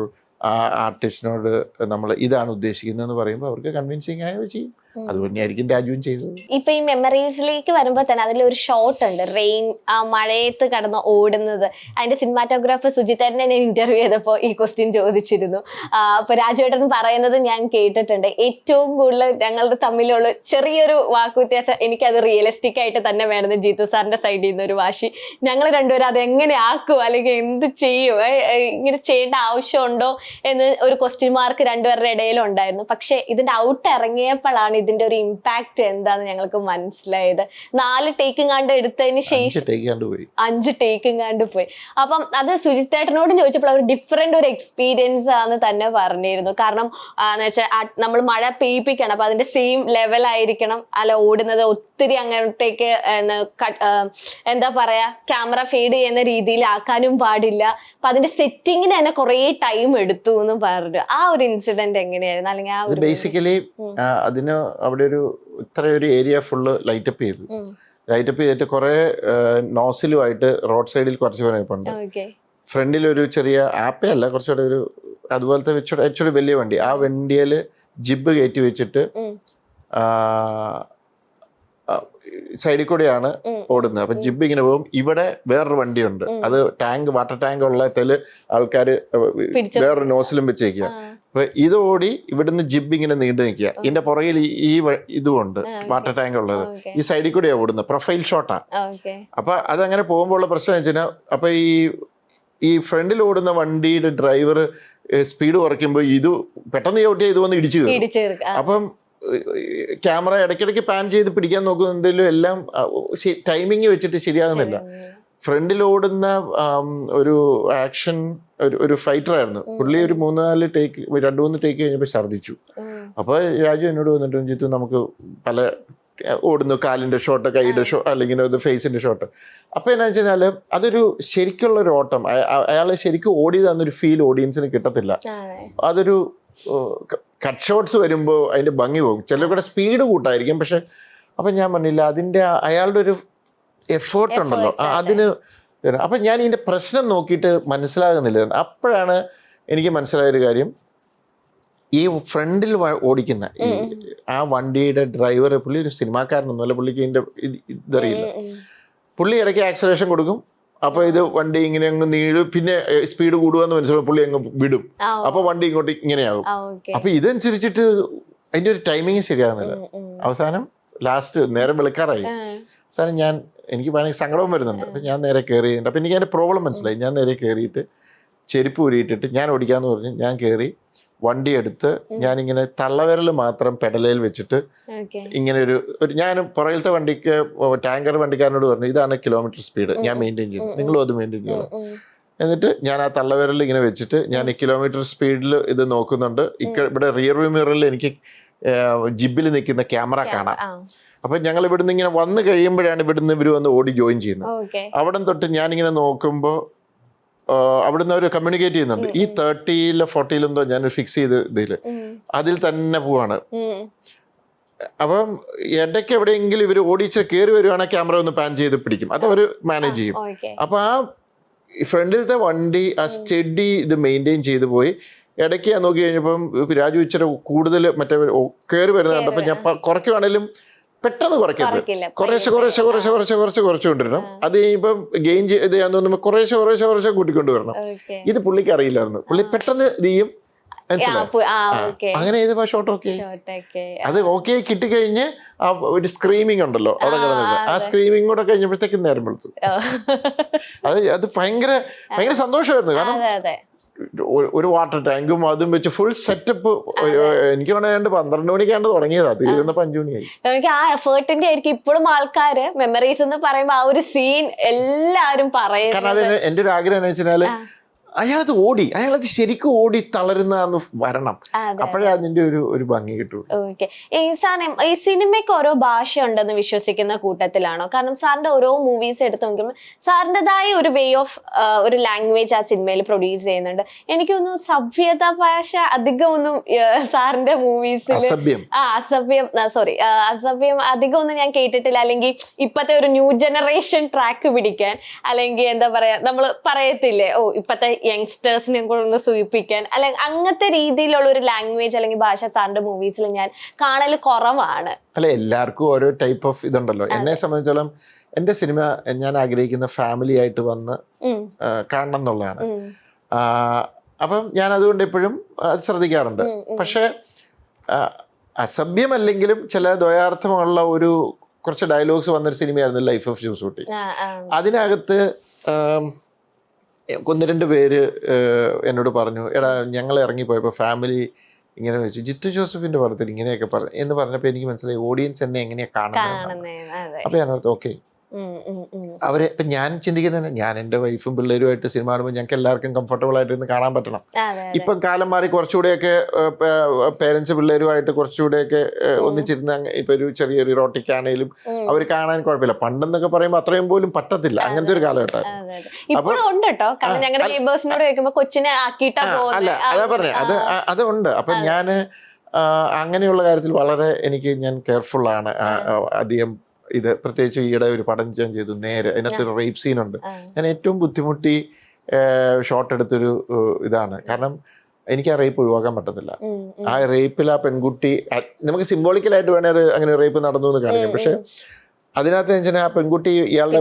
ആ ആർട്ടിസ്റ്റിനോട് നമ്മൾ ഇതാണ് ഉദ്ദേശിക്കുന്നതെന്ന് പറയുമ്പോൾ അവർക്ക് കൺവിൻസിങ് ആയോ ചെയ്യും. അതുതന്നെയായിരിക്കും രാജുവും ചെയ്തത്. ഇപ്പൊ ഈ മെമ്മറീസിലേക്ക് വരുമ്പോ തന്നെ അതിലൊരു ഷോട്ട് ഉണ്ട്, റെയിൻ ആ മഴയത്ത് കടന്ന് ഓടുന്നത്. അതിന്റെ സിനിമാറ്റോഗ്രാഫർ സുജിത്തേട്ടനെ ഞാൻ ഇന്റർവ്യൂ ചെയ്തപ്പോ ഈ ക്വസ്റ്റ്യൻ ചോദിച്ചിരുന്നു. അപ്പൊ രാജുവേട്ടൻ പറയുന്നത് ഞാൻ കേട്ടിട്ടുണ്ട്, ഏറ്റവും കൂടുതൽ ഞങ്ങളുടെ തമ്മിലുള്ള ചെറിയൊരു വാക്ക് വ്യത്യാസം, എനിക്കത് റിയലിസ്റ്റിക് ആയിട്ട് തന്നെ വേണമെന്ന് ജീത്തു സാറിന്റെ സൈഡിൽ നിന്ന് ഒരു വാശി. ഞങ്ങൾ രണ്ടുപേരും അത് എങ്ങനെ ആക്കും അല്ലെങ്കിൽ എന്ത് ചെയ്യും, ഇങ്ങനെ ചെയ്യേണ്ട ആവശ്യമുണ്ടോ എന്ന് ഒരു ക്വസ്റ്റ്യൻ മാർക്ക് രണ്ടുപേരുടെ ഇടയിലുണ്ടായിരുന്നു. പക്ഷെ ഇതിന്റെ ഔട്ട് ഇറങ്ങിയപ്പോഴാണ് ഇതിന്റെ ഒരു ഇമ്പാക്ട് എന്താന്ന് ഞങ്ങൾക്ക് മനസ്സിലായത്. 4 ടേക്കും കണ്ട് എടുത്തതിന് ശേഷം 5 ടേക്കും കണ്ട് പോയി. അപ്പം അത് സുജിത്തേട്ടനോടും ചോദിച്ചപ്പോൾ അവർ ഡിഫറെന്റ് ഒരു എക്സ്പീരിയൻസ് ആണെന്ന് തന്നെ പറഞ്ഞിരുന്നു. കാരണം എന്ന് വെച്ചാൽ നമ്മൾ മഴ പെയ്യിപ്പിക്കണം, അപ്പൊ അതിന്റെ സെയിം ലെവൽ ആയിരിക്കണം അല്ല ഓടുന്നത്, ഒത്തിരി അങ്ങോട്ടേക്ക് എന്താ പറയാ ക്യാമറ ഫെയ്ഡ് ചെയ്യുന്ന രീതിയിൽ ആക്കാനും പാടില്ല. അപ്പൊ അതിന്റെ സെറ്റിങ്ങിന് തന്നെ കുറെ ടൈം എടുത്തു എന്ന് പറഞ്ഞു. ആ ഒരു ഇൻസിഡന്റ് എങ്ങനെയായിരുന്നു? അല്ലെങ്കിൽ ആ ഒരു ബേസിക്കലി അതിന് അവിടെ ഇത്രയൊരു ഏരിയ ഫുള്ള് ലൈറ്റപ്പ് ചെയ്തു. ലൈറ്റപ്പ് ചെയ്തിട്ട് കുറെ നോസിലുമായിട്ട് റോഡ് സൈഡിൽ കുറച്ച് പേരുണ്ട്. ഫ്രണ്ടിൽ ഒരു ചെറിയ ആപ്പേ അല്ല, കുറച്ചുകൂടെ ഒരു അതുപോലത്തെ വെച്ചൊരു വലിയ വണ്ടി. ആ വണ്ടിയിൽ ജിബ് കയറ്റി വെച്ചിട്ട് സൈഡിൽ കൂടെയാണ് ഓടുന്നത്. അപ്പൊ ജിബ് ഇങ്ങനെ പോകും. ഇവിടെ വേറൊരു വണ്ടിയുണ്ട്, അത് വാട്ടർ ടാങ്ക് ഉള്ളതില് ആൾക്കാര് വേറൊരു നോസിലും വെച്ചേക്കുക. അപ്പൊ ഇത് ഓടി ഇവിടുന്ന് ജിബ് ഇങ്ങനെ നീണ്ടു നിൽക്കുക. ഇതിന്റെ പുറകിൽ ഈ ഇതുമുണ്ട്, വാട്ടർ ടാങ്ക് ഉള്ളത്. ഈ സൈഡിൽ കൂടെയാണ് ഓടുന്നത്, പ്രൊഫൈൽ ഷോട്ടാ. അപ്പൊ അതങ്ങനെ പോകുമ്പോൾ ഉള്ള പ്രശ്നം വെച്ചാൽ അപ്പൊ ഈ ഫ്രണ്ടിൽ ഓടുന്ന വണ്ടിയുടെ ഡ്രൈവർ സ്പീഡ് കുറയ്ക്കുമ്പോൾ ഇത് പെട്ടെന്ന് ചവിട്ടിയാൽ ഇത് വന്ന് ഇടിച്ചു കയറും. അപ്പം ക്യാമറ ഇടയ്ക്കിടയ്ക്ക് പാൻ ചെയ്ത് പിടിക്കാൻ നോക്കുന്നുണ്ടെങ്കിലും എല്ലാം ടൈമിങ് വെച്ചിട്ട് ശരിയാകുന്നില്ല. ഫ്രണ്ടിൽ ഓടുന്ന ഒരു ആക്ഷൻ ഒരു ഫൈറ്റർ ആയിരുന്നു പുള്ളി. ഒരു 2-3 ടേക്ക് കഴിഞ്ഞപ്പോൾ ഛർദ്ദിച്ചു. അപ്പോൾ രാജു എന്നോട് വന്നിട്ട് ജിത്തു നമുക്ക് പല ഓടുന്നു, കാലിന്റെ ഷോട്ട്, കൈയുടെ ഷോട്ട്, അല്ലെങ്കിൽ ഫേസിന്റെ ഷോട്ട്. അപ്പൊ എന്നാ വെച്ചാൽ അതൊരു ശരിക്കുള്ള ഒരു ഓട്ടം, അയാളെ ശരിക്കും ഓടിയതാന്നൊരു ഫീൽ ഓഡിയൻസിന് കിട്ടത്തില്ല. അതൊരു കട്ട് ഷോട്ട്സ് വരുമ്പോൾ അതിന്റെ ഭംഗി പോകും. ചിലരുടെ സ്പീഡ് കൂട്ടായിരിക്കും, പക്ഷെ അപ്പൊ ഞാൻ പറഞ്ഞില്ല അതിന്റെ അയാളുടെ ഒരു എഫേർട്ട് ഉണ്ടല്ലോ അതിന്. അപ്പൊ ഞാൻ ഇതിന്റെ പ്രശ്നം നോക്കിയിട്ട് മനസ്സിലാകുന്നില്ല. അപ്പോഴാണ് എനിക്ക് മനസ്സിലായൊരു കാര്യം, ഈ ഫ്രണ്ടിൽ ഓടിക്കുന്ന ആ വണ്ടിയുടെ ഡ്രൈവർ പുള്ളി ഒരു സിനിമാക്കാരനൊന്നുമല്ല, പുള്ളിക്ക് ഇതിന്റെ ഇതറിയില്ല. പുള്ളി ഇടയ്ക്ക് ആക്സലേഷൻ കൊടുക്കും, അപ്പൊ ഇത് വണ്ടി ഇങ്ങനെ അങ്ങ് നീളും, പിന്നെ സ്പീഡ് കൂടുകയെന്ന് മനസ്സിലാവും, പുള്ളി അങ്ങ് വിടും. അപ്പൊ വണ്ടി ഇങ്ങോട്ട് ഇങ്ങനെയാവും. അപ്പൊ ഇതനുസരിച്ചിട്ട് അതിന്റെ ഒരു ടൈമിങ് ശരിയാകുന്നില്ല. അവസാനം ലാസ്റ്റ് നേരം വെളുക്കാറായി. അവസാനം എനിക്ക് വേണമെങ്കിൽ സങ്കടവും വരുന്നുണ്ട്. അപ്പൊ ഞാൻ നേരെ കയറിയിട്ടുണ്ട്. അപ്പൊ എനിക്ക് അതിന്റെ പ്രോബ്ലം മനസ്സിലായി. ഞാൻ നേരെ കയറിയിട്ട് ചെരുപ്പ് ഊരിയിട്ടിട്ട് ഞാൻ ഓടിക്കാന്ന് പറഞ്ഞു ഞാൻ കയറി വണ്ടി എടുത്ത് ഞാനിങ്ങനെ തള്ളവിരൽ മാത്രം പെഡലയിൽ വെച്ചിട്ട് ഇങ്ങനെ ഒരു ഞാൻ പുറകിലത്തെ വണ്ടിക്ക് ടാങ്കർ വണ്ടിക്കാരനോട് പറഞ്ഞു ഇതാണ് കിലോമീറ്റർ സ്പീഡ് ഞാൻ മെയിൻറ്റെയിൻ ചെയ്യുന്നത്, നിങ്ങളും അത് മെയിൻറ്റെയിൻ ചെയ്യണം. എന്നിട്ട് ഞാൻ ആ തള്ളവിരൽ ഇങ്ങനെ വെച്ചിട്ട് ഞാൻ ഈ കിലോമീറ്റർ സ്പീഡിൽ ഇത് നോക്കുന്നുണ്ട്. ഇവിടെ റിയർ വ്യൂ മിററിൽ എനിക്ക് ജിബിൽ നിൽക്കുന്ന ക്യാമറ കാണാം. അപ്പൊ ഞങ്ങൾ ഇവിടുന്ന് ഇങ്ങനെ വന്നു കഴിയുമ്പോഴാണ് ഇവിടുന്ന് ഇവർ വന്ന് ഓടി ജോയിൻ ചെയ്യുന്നത്. അവിടെ തൊട്ട് ഞാനിങ്ങനെ നോക്കുമ്പോൾ അവിടുന്ന് അവർ കമ്മ്യൂണിക്കേറ്റ് ചെയ്യുന്നുണ്ട്. ഈ 30-ലോ 40-ലോ എന്തോ ഞാൻ ഫിക്സ് ചെയ്ത് ഇതില് അതിൽ തന്നെ പോവാണ്. അപ്പം ഇടയ്ക്ക് എവിടെയെങ്കിലും ഇവർ ഓടിച്ച് കയറി വരുവാണെങ്കിൽ ക്യാമറ ഒന്ന് പാൻ ചെയ്ത് പിടിക്കും, അത് അവർ മാനേജ് ചെയ്യും. അപ്പൊ ആ ഫ്രണ്ടിലത്തെ വണ്ടി ആ സ്റ്റഡി ഇത് മെയിൻറ്റെയിൻ ചെയ്ത് പോയി. ഇടയ്ക്ക് ഞാൻ നോക്കി കഴിഞ്ഞപ്പം രാജു ഇച്ചിരി കൂടുതൽ മറ്റേ കയറി വരുന്നത് കണ്ടപ്പോൾ ഞാൻ കുറയ്ക്കുവാണേലും പെട്ടെന്ന് കുറയ്ക്കരുത്, കുറച്ച് കൊണ്ടുവരണം. അത് കഴിയുമ്പം ഗെയിൻ ഇത് ചെയ്യാൻ തോന്നുമ്പോൾ കുറേശ്ശെ കൂട്ടിക്കൊണ്ടുവരണം. ഇത് പുള്ളിക്ക് അറിയില്ലായിരുന്നു. പുള്ളി പെട്ടെന്ന് ഇത് ചെയ്യും, അങ്ങനെ ചെയ്തപ്പോ ഷോട്ട് ഓക്കെ. അത് ഓക്കെ കിട്ടിക്കഴിഞ്ഞ് ആ ഒരു സ്ക്രീമിംഗ് ഉണ്ടല്ലോ അവിടെ കിടന്നത്, ആ സ്ക്രീമിംഗ് കൂടെ കഴിഞ്ഞപ്പോഴത്തേക്കും നേരം വെളുത്തു. അത് ഭയങ്കര സന്തോഷമായിരുന്നു. കാരണം ഒരു വാട്ടർ ടാങ്കും അതും വെച്ച് ഫുൾ സെറ്റപ്പ്. എനിക്ക് വേണ്ട 12 മണിക്കാണ്ട് തുടങ്ങിയതാ, തീരുന്നപ്പോ 5 മണിയായി. എനിക്ക് ആ എഫേർട്ടിന്റെ ആയിരിക്കും ഇപ്പോഴും ആൾക്കാര് മെമ്മറീസ് എന്ന് പറയുമ്പോ ആ ഒരു സീൻ എല്ലാരും പറയും. കാരണം അത് എന്റെ ഒരു ആഗ്രഹം എന്ന് വെച്ചാല് അയാളത് ശരിക്കും ഓടി തളരുന്ന വരണം, അപ്പോഴേ അതിന്റെ ഒരു ഭംഗി കിട്ടും. ഓക്കെ, ഈ സിനിമയ്ക്ക് ഓരോ ഭാഷ ഉണ്ടെന്ന് വിശ്വസിക്കുന്ന കൂട്ടത്തിലാണോ? കാരണം സാറിന്റെ ഓരോ മൂവീസ് എടുത്ത് നോക്കുമ്പോൾ സാറിൻ്റെതായ ഒരു വേ ഓഫ് ഒരു ലാംഗ്വേജ് ആ സിനിമയിൽ പ്രൊഡ്യൂസ് ചെയ്യുന്നുണ്ട്. എനിക്കൊന്നും സഭ്യത ഭാഷ അധികം ഒന്നും സാറിന്റെ മൂവീസിൽ അസഭ്യം അധികം ഒന്നും ഞാൻ കേട്ടിട്ടില്ല. അല്ലെങ്കിൽ ഇപ്പത്തെ ഒരു ന്യൂ ജനറേഷൻ ട്രാക്ക് പിടിക്കാൻ, അല്ലെങ്കിൽ എന്താ പറയാ നമ്മൾ പറയത്തില്ലേ ഇപ്പത്തെ യങ്സ്റ്റേഴ്സിനെ കൂടെ ഒന്ന് സൂചിപ്പിക്കാൻ, അല്ലെങ്കിൽ അങ്ങനത്തെ രീതിയിലുള്ള ഒരു ലാംഗ്വേജ് അല്ലെങ്കിൽ ഭാഷ സാറിന്റെ മൂവീസിൽ ഞാൻ കാണൽ കുറവാണ്. അല്ല, എല്ലാവർക്കും ഓരോ ടൈപ്പ് ഓഫ് ഇതുണ്ടല്ലോ. എന്നെ സംബന്ധിച്ചോളം എന്റെ സിനിമ ഞാൻ ആഗ്രഹിക്കുന്ന ഫാമിലി ആയിട്ട് വന്ന് കാണണം എന്നുള്ളതാണ്. അപ്പം ഞാൻ അതുകൊണ്ട് എപ്പോഴും അത് ശ്രദ്ധിക്കാറുണ്ട്. പക്ഷെ അസഭ്യമല്ലെങ്കിലും ചില ദ്വയാർത്ഥമുള്ള കുറച്ച് ഡയലോഗ്സ് വന്നൊരു സിനിമയായിരുന്നു ലൈഫ് ഓഫ് ജോസൂട്ടി. അതിനകത്ത് 1-2 പേര് എന്നോട് പറഞ്ഞു, എടാ ഞങ്ങൾ ഇറങ്ങിപ്പോയപ്പോൾ ഫാമിലി ഇങ്ങനെ വെച്ചു ജിത്തു ജോസഫിന്റെ പടത്തിൽ ഇങ്ങനെയൊക്കെ പറഞ്ഞു എന്ന് പറഞ്ഞപ്പോൾ എനിക്ക് മനസ്സിലായി ഓഡിയൻസ് എന്നെ എങ്ങനെയാ കാണുന്നത്. അപ്പൊ ഞാനോർത്ത് ഓക്കെ, അവരെ ഇപ്പം ഞാൻ ചിന്തിക്കുന്നത് ഞാൻ എൻ്റെ വൈഫും പിള്ളേരുമായിട്ട് സിനിമ കാണുമ്പോൾ ഞങ്ങൾക്ക് എല്ലാവർക്കും കംഫർട്ടബിൾ ആയിട്ട് ഇരുന്ന് കാണാൻ പറ്റണം. ഇപ്പം കാലം മാറി കുറച്ചുകൂടെയൊക്കെ പേരൻസ് പിള്ളേരുമായിട്ട് കുറച്ചുകൂടെയൊക്കെ ഒന്നിച്ചിരുന്ന് ഇപ്പൊ ഒരു ചെറിയൊരു ഇറോട്ടിക് ആണെങ്കിലും അവർ കാണാൻ കുഴപ്പമില്ല. പണ്ടെന്നൊക്കെ പറയുമ്പോൾ അത്രയും പോലും പറ്റത്തില്ല, അങ്ങനത്തെ ഒരു കാലഘട്ടം. അല്ല, അതാ പറഞ്ഞേ, അതുണ്ട്. അപ്പൊ ഞാന് അങ്ങനെയുള്ള കാര്യത്തിൽ വളരെ ഞാൻ കെയർഫുൾ ആണ്. അധികം ഇത് പ്രത്യേകിച്ച് ഈയിടെ ഒരു പടം ഞാൻ ചെയ്തു നേരെ, അതിനകത്ത് ഒരു റേപ്പ് സീനുണ്ട്. ഞാൻ ഏറ്റവും ബുദ്ധിമുട്ടി ഷോട്ട് എടുത്തൊരു ഇതാണ്. കാരണം എനിക്ക് ആ റേപ്പ് ഒഴിവാക്കാൻ പറ്റത്തില്ല. ആ റേപ്പിൽ ആ പെൺകുട്ടി നമുക്ക് സിംബോളിക്കലായിട്ട് വേണേ അത് അങ്ങനെ റേപ്പ് നടന്നു എന്ന് കാണിക്കാം. പക്ഷെ അതിനകത്ത് വെച്ചാൽ ആ പെൺകുട്ടി ഇയാളുടെ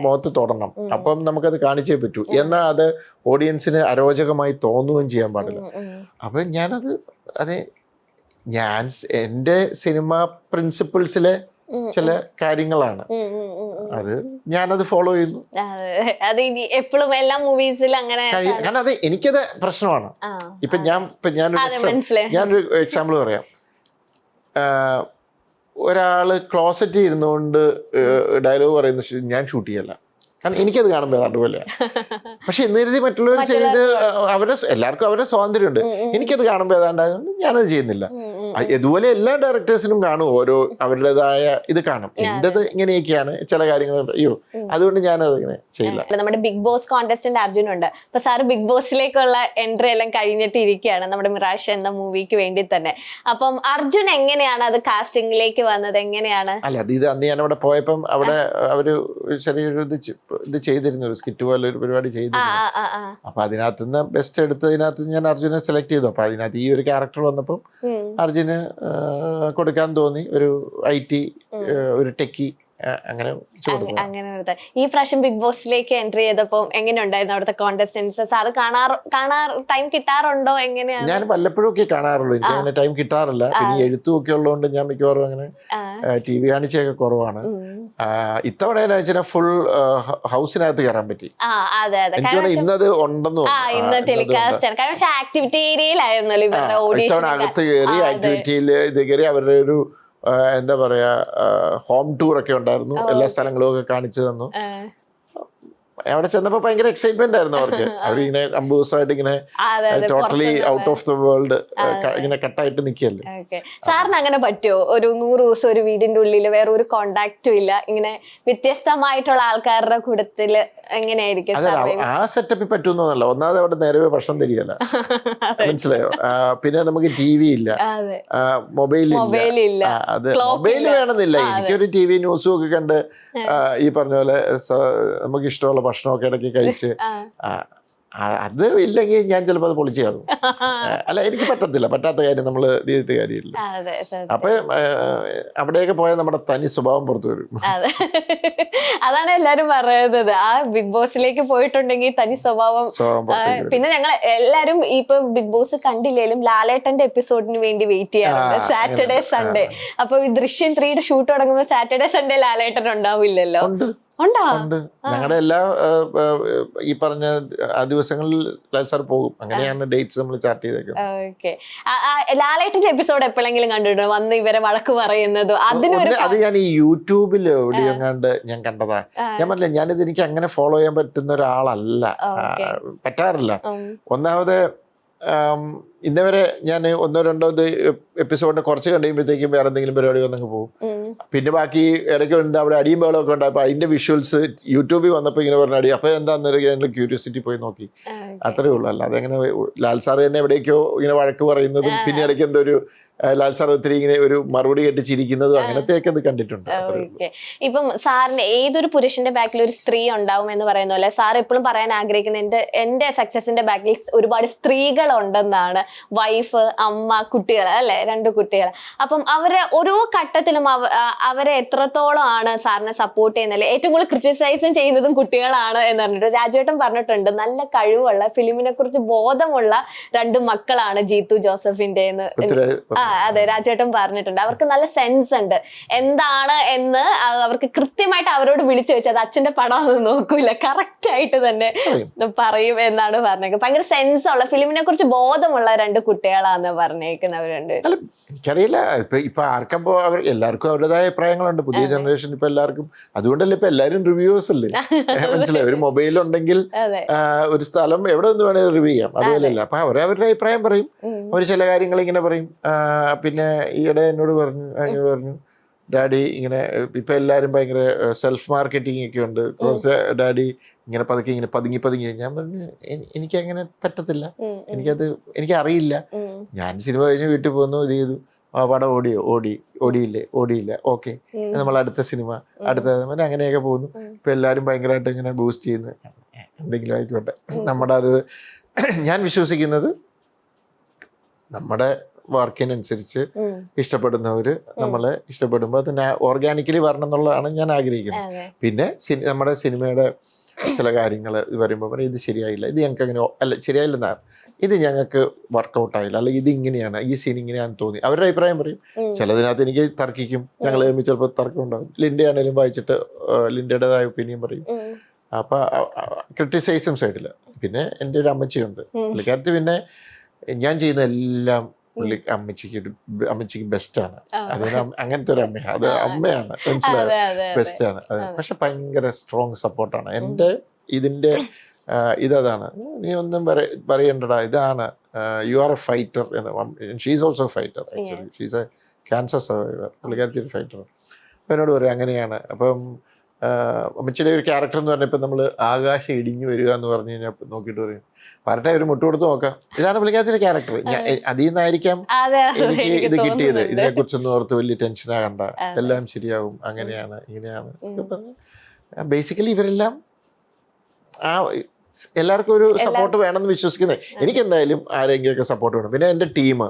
മുഖത്ത് തൊടണം, അപ്പം നമുക്കത് കാണിച്ചേ പറ്റൂ. എന്നാൽ അത് ഓഡിയൻസിന് അരോചകമായി തോന്നുകയും ചെയ്യാൻ പാടില്ല. അപ്പം ഞാൻ എൻ്റെ സിനിമ പ്രിൻസിപ്പിൾസിലെ ചില കാര്യങ്ങളാണ്, അത് ഞാനത് ഫോളോ ചെയ്യുന്നു. എപ്പോഴും എല്ലാ മൂവീസിലും അങ്ങനെ, കാരണം അത് എനിക്കത് പ്രശ്നമാണ്. ഇപ്പൊ ഞാനൊരു എക്സാമ്പിൾ പറയാം. ഒരാള് ക്ലോസറ്റിൽ ഇരുന്നുകൊണ്ട് ഡയലോഗ് പറയുന്ന ഞാൻ ഷൂട്ട് ചെയ്യല്ല, കാരണം എനിക്കത് കാണുമ്പോൾ ഏതാണ്ട് പോലെ. പക്ഷെ എന്നിരുത്തി മറ്റുള്ളവർ ചെയ്ത് എല്ലാവർക്കും അവരുടെ സ്വാതന്ത്ര്യമുണ്ട്. എനിക്കത് കാണുമ്പോൾ ഏതാണ്ടായതുകൊണ്ട് ഞാനത് ചെയ്യുന്നില്ല. ഇതുപോലെ എല്ലാ ഡയറക്ടേഴ്സിനും കാണും ഓരോ അവരുടേതായ ഇത് കാണും. എന്റേത് ഇങ്ങനെയൊക്കെയാണ് ചില കാര്യങ്ങൾ, അയ്യോ അതുകൊണ്ട് ഞാനത് ഇങ്ങനെ ചെയ്യില്ല. നമ്മുടെ ബിഗ് ബോസ് കോntestant അർജുൻ ഉണ്ട്. അപ്പൊ സാറ് ബിഗ് ബോസിലേക്കുള്ള എൻട്രി എല്ലാം കഴിഞ്ഞിട്ട് ഇരിക്കുകയാണ് നമ്മുടെ മിറാഷ് എന്ന മൂവിക്ക് വേണ്ടി തന്നെ. അപ്പം അർജുൻ എങ്ങനെയാണ് അത് കാസ്റ്റിംഗിലേക്ക് വന്നത്, എങ്ങനെയാണ്? അല്ല, ഇത് അന്ന് ഞാൻ അവിടെ പോയപ്പം അവിടെ അവര് ചെറിയൊരു ഇത് ചെയ്തിരുന്നു, ഒരു സ്കിറ്റ് പോലെ ഒരു പരിപാടി ചെയ്തിരുന്നു. അപ്പൊ അതിനകത്തുനിന്ന് ബെസ്റ്റ് എടുത്തതിനകത്ത് ഞാൻ അർജുനെ സെലക്ട് ചെയ്തു. അപ്പൊ അതിനകത്ത് ഈ ഒരു ക്യാരക്ടർ വന്നപ്പം അർജുന് കൊടുക്കാൻ തോന്നി. ഒരു IT ഒരു ടെക്കി അങ്ങനെ. ഈ പ്രാവശ്യം ബിഗ് ബോസിലേക്ക് എൻട്രി ചെയ്തപ്പോ എങ്ങനെ ഉണ്ടായിരുന്നു അവിടുത്തെ കോണ്ടസ്റ്റന്റ്സ്? സാറ് ടൈം കിട്ടാറുണ്ടോ, എങ്ങനെയാണ്? ഞാൻ വല്ലപ്പോഴും ഒക്കെ കാണാറുള്ളൂ, എനിക്ക് അങ്ങനെ ടൈം കിട്ടാറില്ല. പിന്നെ എഴുത്തും ഒക്കെ ഉള്ളതുകൊണ്ട് ഞാൻ മിക്കവാറും അങ്ങനെ TV കാണിച്ചൊക്കെ കുറവാണ്. ഇത്തവണ എന്ന് വെച്ചാൽ ഫുൾ ഹൗസിനകത്ത് കയറാൻ പറ്റി. എനിക്ക് ഇന്നത് ഉണ്ടെന്ന് ഇത്തവണ അകത്ത് കയറി ആക്ടിവിറ്റിയിൽ ഇത് കയറി അവരുടെ ഒരു എന്താ പറയാ ഹോം ടൂർ ഒക്കെ ഉണ്ടായിരുന്നു. എല്ലാ സ്ഥലങ്ങളും ഒക്കെ കാണിച്ചു തന്നു. അവിടെ ചെന്നപ്പോ ഭയങ്കര എക്സൈറ്റ്മെന്റ് ആയിരുന്നു അവർക്ക്. അവരിങ്ങനെ 50 ദിവസമായിട്ട് ഇങ്ങനെ totally out of the world ഇങ്ങനെ കട്ടായിട്ട് നിൽക്കല്ലേ. സാറിന് അങ്ങനെ പറ്റുമോ? ഒരു 100 ദിവസം ഒരു വീടിന്റെ ഉള്ളിൽ വേറെ ഒരു കോണ്ടാക്റ്റും ഇല്ല, ഇങ്ങനെ വ്യത്യസ്തമായിട്ടുള്ള ആൾക്കാരുടെ കൂട്ടത്തില് എങ്ങനെയായിരിക്കും? ആ സെറ്റപ്പിൽ പറ്റുന്നല്ല. ഒന്നാമത് അവിടെ നേരെ ഭക്ഷണം തരികയല്ല, മനസ്സിലായോ? പിന്നെ നമുക്ക് TV ഇല്ല, മൊബൈൽ ഇല്ല. അത് മൊബൈൽ വേണമെന്നില്ല, എനിക്കൊരു TV ന്യൂസും ഒക്കെ കണ്ട് ഈ പറഞ്ഞ പോലെ നമുക്ക് ഇഷ്ടമുള്ള ഭക്ഷണമൊക്കെ ഇടയ്ക്ക് കഴിച്ച് അത് ഇല്ലെങ്കിൽ ഞാൻ ചിലപ്പോൾ അത് പൊളിച്ചു കാണും. അല്ല, എനിക്ക് പറ്റത്തില്ല, പറ്റാത്ത കാര്യം നമ്മൾ ചെയ്തിട്ട് കാര്യമില്ല. അപ്പൊ അവിടെയൊക്കെ പോയാൽ നമ്മുടെ തനി സ്വഭാവം പുറത്തു വരും. അതാണ് എല്ലാരും പറയുന്നത്, ആ ബിഗ് ബോസിലേക്ക് പോയിട്ടുണ്ടെങ്കിൽ തനി സ്വഭാവം. പിന്നെ ഞങ്ങൾ എല്ലാരും ഇപ്പൊ ബിഗ് ബോസ് കണ്ടില്ലേലും ലാലേട്ടന്റെ എപ്പിസോഡിന് വേണ്ടി വെയിറ്റ് ചെയ്യാറുണ്ട്, സാറ്റർഡേ സൺഡേ. അപ്പൊ ഈ ദൃശ്യം 3യുടെ ഷൂട്ട് തുടങ്ങുമ്പോൾ സാറ്റർഡേ സൺഡേ ലാലേട്ടൻ ഉണ്ടാവില്ലല്ലോ? ഉണ്ട്. ഞങ്ങളുടെ എല്ലാ ഈ പറഞ്ഞ ആ ദിവസങ്ങളിൽ ലാൽ സാർ പോകും. അങ്ങനെയാണ് ഡേറ്റ്സ് നമ്മൾ ചാർട്ട് ചെയ്തേക്കുന്നത്. ലാലേട്ടന്റെ എപ്പിസോഡ് എപ്പോഴെങ്കിലും കണ്ടിട്ടുണ്ടോ വന്ന് ഇവരെ വഴക്ക് പറയുന്നതോ? അത് ഞാൻ ഈ യൂട്യൂബിൽ എവിടെയോ കണ്ട് ഞാൻ കണ്ടതാ. ഞാൻ പറഞ്ഞില്ല, ഞാനിത് എനിക്ക് അങ്ങനെ ഫോളോ ചെയ്യാൻ പറ്റുന്ന ഒരാളല്ല, പറ്റാറില്ല. ഒന്നാമത് ഇന്നവരെ ഞാൻ 1-2 എപ്പിസോഡിന് കുറച്ച് കണ്ടുമ്പോഴത്തേക്കും വേറെ എന്തെങ്കിലും പരിപാടി വന്നങ്ങ് പോകും. പിന്നെ ബാക്കി ഇടയ്ക്ക് ഉണ്ട് അവിടെ അടിയും ബഹളമൊക്കെ ഉണ്ട്. അപ്പൊ അതിന്റെ വിഷ്വൽസ് യൂട്യൂബിൽ വന്നപ്പോൾ ഇങ്ങനെ പറഞ്ഞ അടി, അപ്പൊ എന്താന്ന് ക്യൂരിയോസിറ്റി പോയി നോക്കി, അത്രേ ഉള്ളൂ. അല്ലാതെ അങ്ങനെ ലാൽ സാർ തന്നെ എവിടേക്കോ ഇങ്ങനെ വഴക്ക് പറയുന്നതും പിന്നെ ഇടയ്ക്ക് എന്തോ ഒരു ലാൽ സാർ ഒത്തിരി ഇങ്ങനെ ഒരു മറുപടി കെട്ടിച്ചിരിക്കുന്നതും അങ്ങനത്തെയൊക്കെ അത് കണ്ടിട്ടുണ്ട്. ഇപ്പം സാറിന് ഏതൊരു പുരുഷന്റെ ബാക്കിൽ ഒരു സ്ത്രീ ഉണ്ടാവും എന്ന് പറയുന്ന പോലെ സാർ എപ്പോഴും പറയാൻ ആഗ്രഹിക്കുന്ന എന്റെ സക്സസിന്റെ ബാക്കിൽ ഒരുപാട് സ്ത്രീകൾ ഉണ്ടെന്നാണ്. വൈഫ്, അമ്മ, കുട്ടികൾ, അല്ലെ, 2 കുട്ടികൾ. അപ്പം അവരെ ഓരോ ഘട്ടത്തിലും അവരെ എത്രത്തോളം ആണ് സാറിനെ സപ്പോർട്ട് ചെയ്യുന്നത്, ഏറ്റവും കൂടുതൽ ക്രിറ്റിസൈസും ചെയ്യുന്നതും കുട്ടികളാണ് എന്ന് പറഞ്ഞിട്ട് രാജുവേട്ടൻ പറഞ്ഞിട്ടുണ്ട്. നല്ല കഴിവുള്ള, ഫിലിമിനെ കുറിച്ച് ബോധമുള്ള 2 മക്കളാണ് ജീത്തു ജോസഫിന്റെ. അതെ, രാജേട്ടൻ പറഞ്ഞിട്ടുണ്ട്. അവർക്ക് നല്ല സെൻസ് ഉണ്ട്, എന്താണ് എന്ന് അവർക്ക് കൃത്യമായിട്ട് അവരോട് വിളിച്ചു വെച്ചത് അച്ഛന്റെ പടം ഒന്നും നോക്കൂല, കറക്റ്റ് ആയിട്ട് തന്നെ പറയും എന്നാണ് പറഞ്ഞേക്കുന്നത്. ഭയങ്കര സെൻസ് ഉള്ള, ഫിലിമിനെ കുറിച്ച് ബോധമുള്ള 2 കുട്ടികളാന്ന് പറഞ്ഞേക്കുന്നവരുണ്ട്. എനിക്കറിയില്ല, ഇപ്പൊ ആർക്കപ്പോ എല്ലാവർക്കും അവരുടേതായ അഭിപ്രായങ്ങളുണ്ട്. പുതിയ ജനറേഷൻ ഇപ്പൊ എല്ലാവർക്കും, അതുകൊണ്ടല്ലേ ഇപ്പൊ എല്ലാരും റിവ്യൂസ് അല്ലേ, മനസ്സിലായി? ഒരു മൊബൈൽ ഉണ്ടെങ്കിൽ ഒരു സ്ഥലം എവിടെ നിന്ന് വേണേലും റിവ്യൂ ചെയ്യാം, അതുപോലെയല്ല. അപ്പൊ അവരവരുടെ അഭിപ്രായം പറയും, അവർ ചില കാര്യങ്ങൾ ഇങ്ങനെ പറയും. പിന്നെ ഈയിടെ എന്നോട് പറഞ്ഞു ഡാഡി ഇങ്ങനെ ഇപ്പൊ എല്ലാരും ഭയങ്കര സെൽഫ് മാർക്കറ്റിംഗ് ഒക്കെ ഉണ്ട്, ഡാഡി ഇങ്ങനെ പതുക്കെ ഇങ്ങനെ പതുങ്ങി. ഞാൻ പറഞ്ഞു എനിക്ക് അങ്ങനെ പറ്റത്തില്ല, എനിക്ക് അറിയില്ല. ഞാൻ സിനിമ കഴിഞ്ഞ് വീട്ടിൽ പോന്നു, ഇത് ചെയ്തു, പടം ഓടിയില്ല, ഓക്കെ, നമ്മൾ അടുത്ത സിനിമ അങ്ങനെയൊക്കെ പോകുന്നു. ഇപ്പൊ എല്ലാരും ഭയങ്കരമായിട്ട് ഇങ്ങനെ ബൂസ്റ്റ് ചെയ്യുന്നു. എന്തെങ്കിലും ആയിക്കോട്ടെ, നമ്മുടെ അത് ഞാൻ വിശ്വസിക്കുന്നത് നമ്മുടെ വർക്കിനനുസരിച്ച് ഇഷ്ടപ്പെടുന്നവര് നമ്മളെ ഇഷ്ടപ്പെടുമ്പോൾ അതിന് ഓർഗാനിക്കലി വരണം എന്നുള്ളതാണ് ഞാൻ ആഗ്രഹിക്കുന്നത്. പിന്നെ നമ്മുടെ സിനിമയുടെ ചില കാര്യങ്ങൾ വരുമ്പോൾ ഇത് ശരിയായില്ല, ഇത് ഞങ്ങൾക്ക് അങ്ങനെ അല്ല ശരിയായില്ലെന്നാ, ഇത് ഞങ്ങൾക്ക് വർക്കൗട്ട് ആയില്ല, അല്ലെങ്കിൽ ഇത് ഇങ്ങനെയാണ്, ഈ സീൻ ഇങ്ങനെയാണെന്ന് തോന്നി, അവരുടെ അഭിപ്രായം പറയും. ചിലതിനകത്ത് എനിക്ക് തർക്കിക്കും, ഞങ്ങൾ തമ്മിൽ ചിലപ്പോൾ തർക്കം ഉണ്ടാകും. ലിൻഡ ആണെങ്കിലും വായിച്ചിട്ട് ലിൻഡയുടേതായ ഒപ്പീനിയൻ പറയും. അപ്പൊ ക്രിട്ടിസൈസും സൈഡില്ല. പിന്നെ എൻ്റെ ഒരു അമ്മച്ചിയുണ്ട്, പുള്ളിക്കാരത്ത് പിന്നെ ഞാൻ ചെയ്യുന്ന എല്ലാം അമ്മച്ചിക്ക് ബെസ്റ്റാണ്. അതുകൊണ്ട് അങ്ങനത്തെ ഒരു അമ്മയാണ്, അത് അമ്മയാണ്, മനസ്സിലായോ, ബെസ്റ്റാണ്. പക്ഷെ ഭയങ്കര സ്ട്രോങ് സപ്പോർട്ടാണ്. എൻ്റെ ഇതിൻ്റെ ഇതാണ്, നീ ഒന്നും പറയണ്ടടാ, ഇതാണ്, യു ആർ എ ഫൈറ്റർ എന്ന്. She's also fighter, actually she's A cancer survivor. പുള്ളിക്കാരത്തി ഒരു ഫൈറ്റർ. അപ്പം എന്നോട് പറയും അങ്ങനെയാണ്. അപ്പം അമ്മച്ചിയുടെ ഒരു ക്യാരക്ടർ എന്ന് പറഞ്ഞാൽ ഇപ്പം നമ്മൾ ആകാശം ഇടിഞ്ഞു വരിക എന്ന് പറഞ്ഞു കഴിഞ്ഞാൽ നോക്കിയിട്ട് പറയും, വരട്ടെ ഒരു മുട്ട് കൊടുത്ത് നോക്കാം, ഇതാണ് പുള്ളിക്കാരത്തിന്റെ ക്യാരക്ടർ. അതിൽ നിന്നായിരിക്കാം എനിക്ക് ഇത് കിട്ടിയത്. ഇതിനെ കുറിച്ചൊന്നും ഓർത്ത് വലിയ ടെൻഷൻ ആകണ്ട, എല്ലാം ശരിയാവും, അങ്ങനെയാണ് ഇങ്ങനെയാണ്. ബേസിക്കലി ഇവരെല്ലാം എല്ലാവർക്കും ഒരു സപ്പോർട്ട് വേണമെന്ന് വിശ്വസിക്കുന്നത്. എനിക്ക് എന്തായാലും ആരെങ്കിലുമൊക്കെ സപ്പോർട്ട് വേണം. പിന്നെ എൻ്റെ ടീം,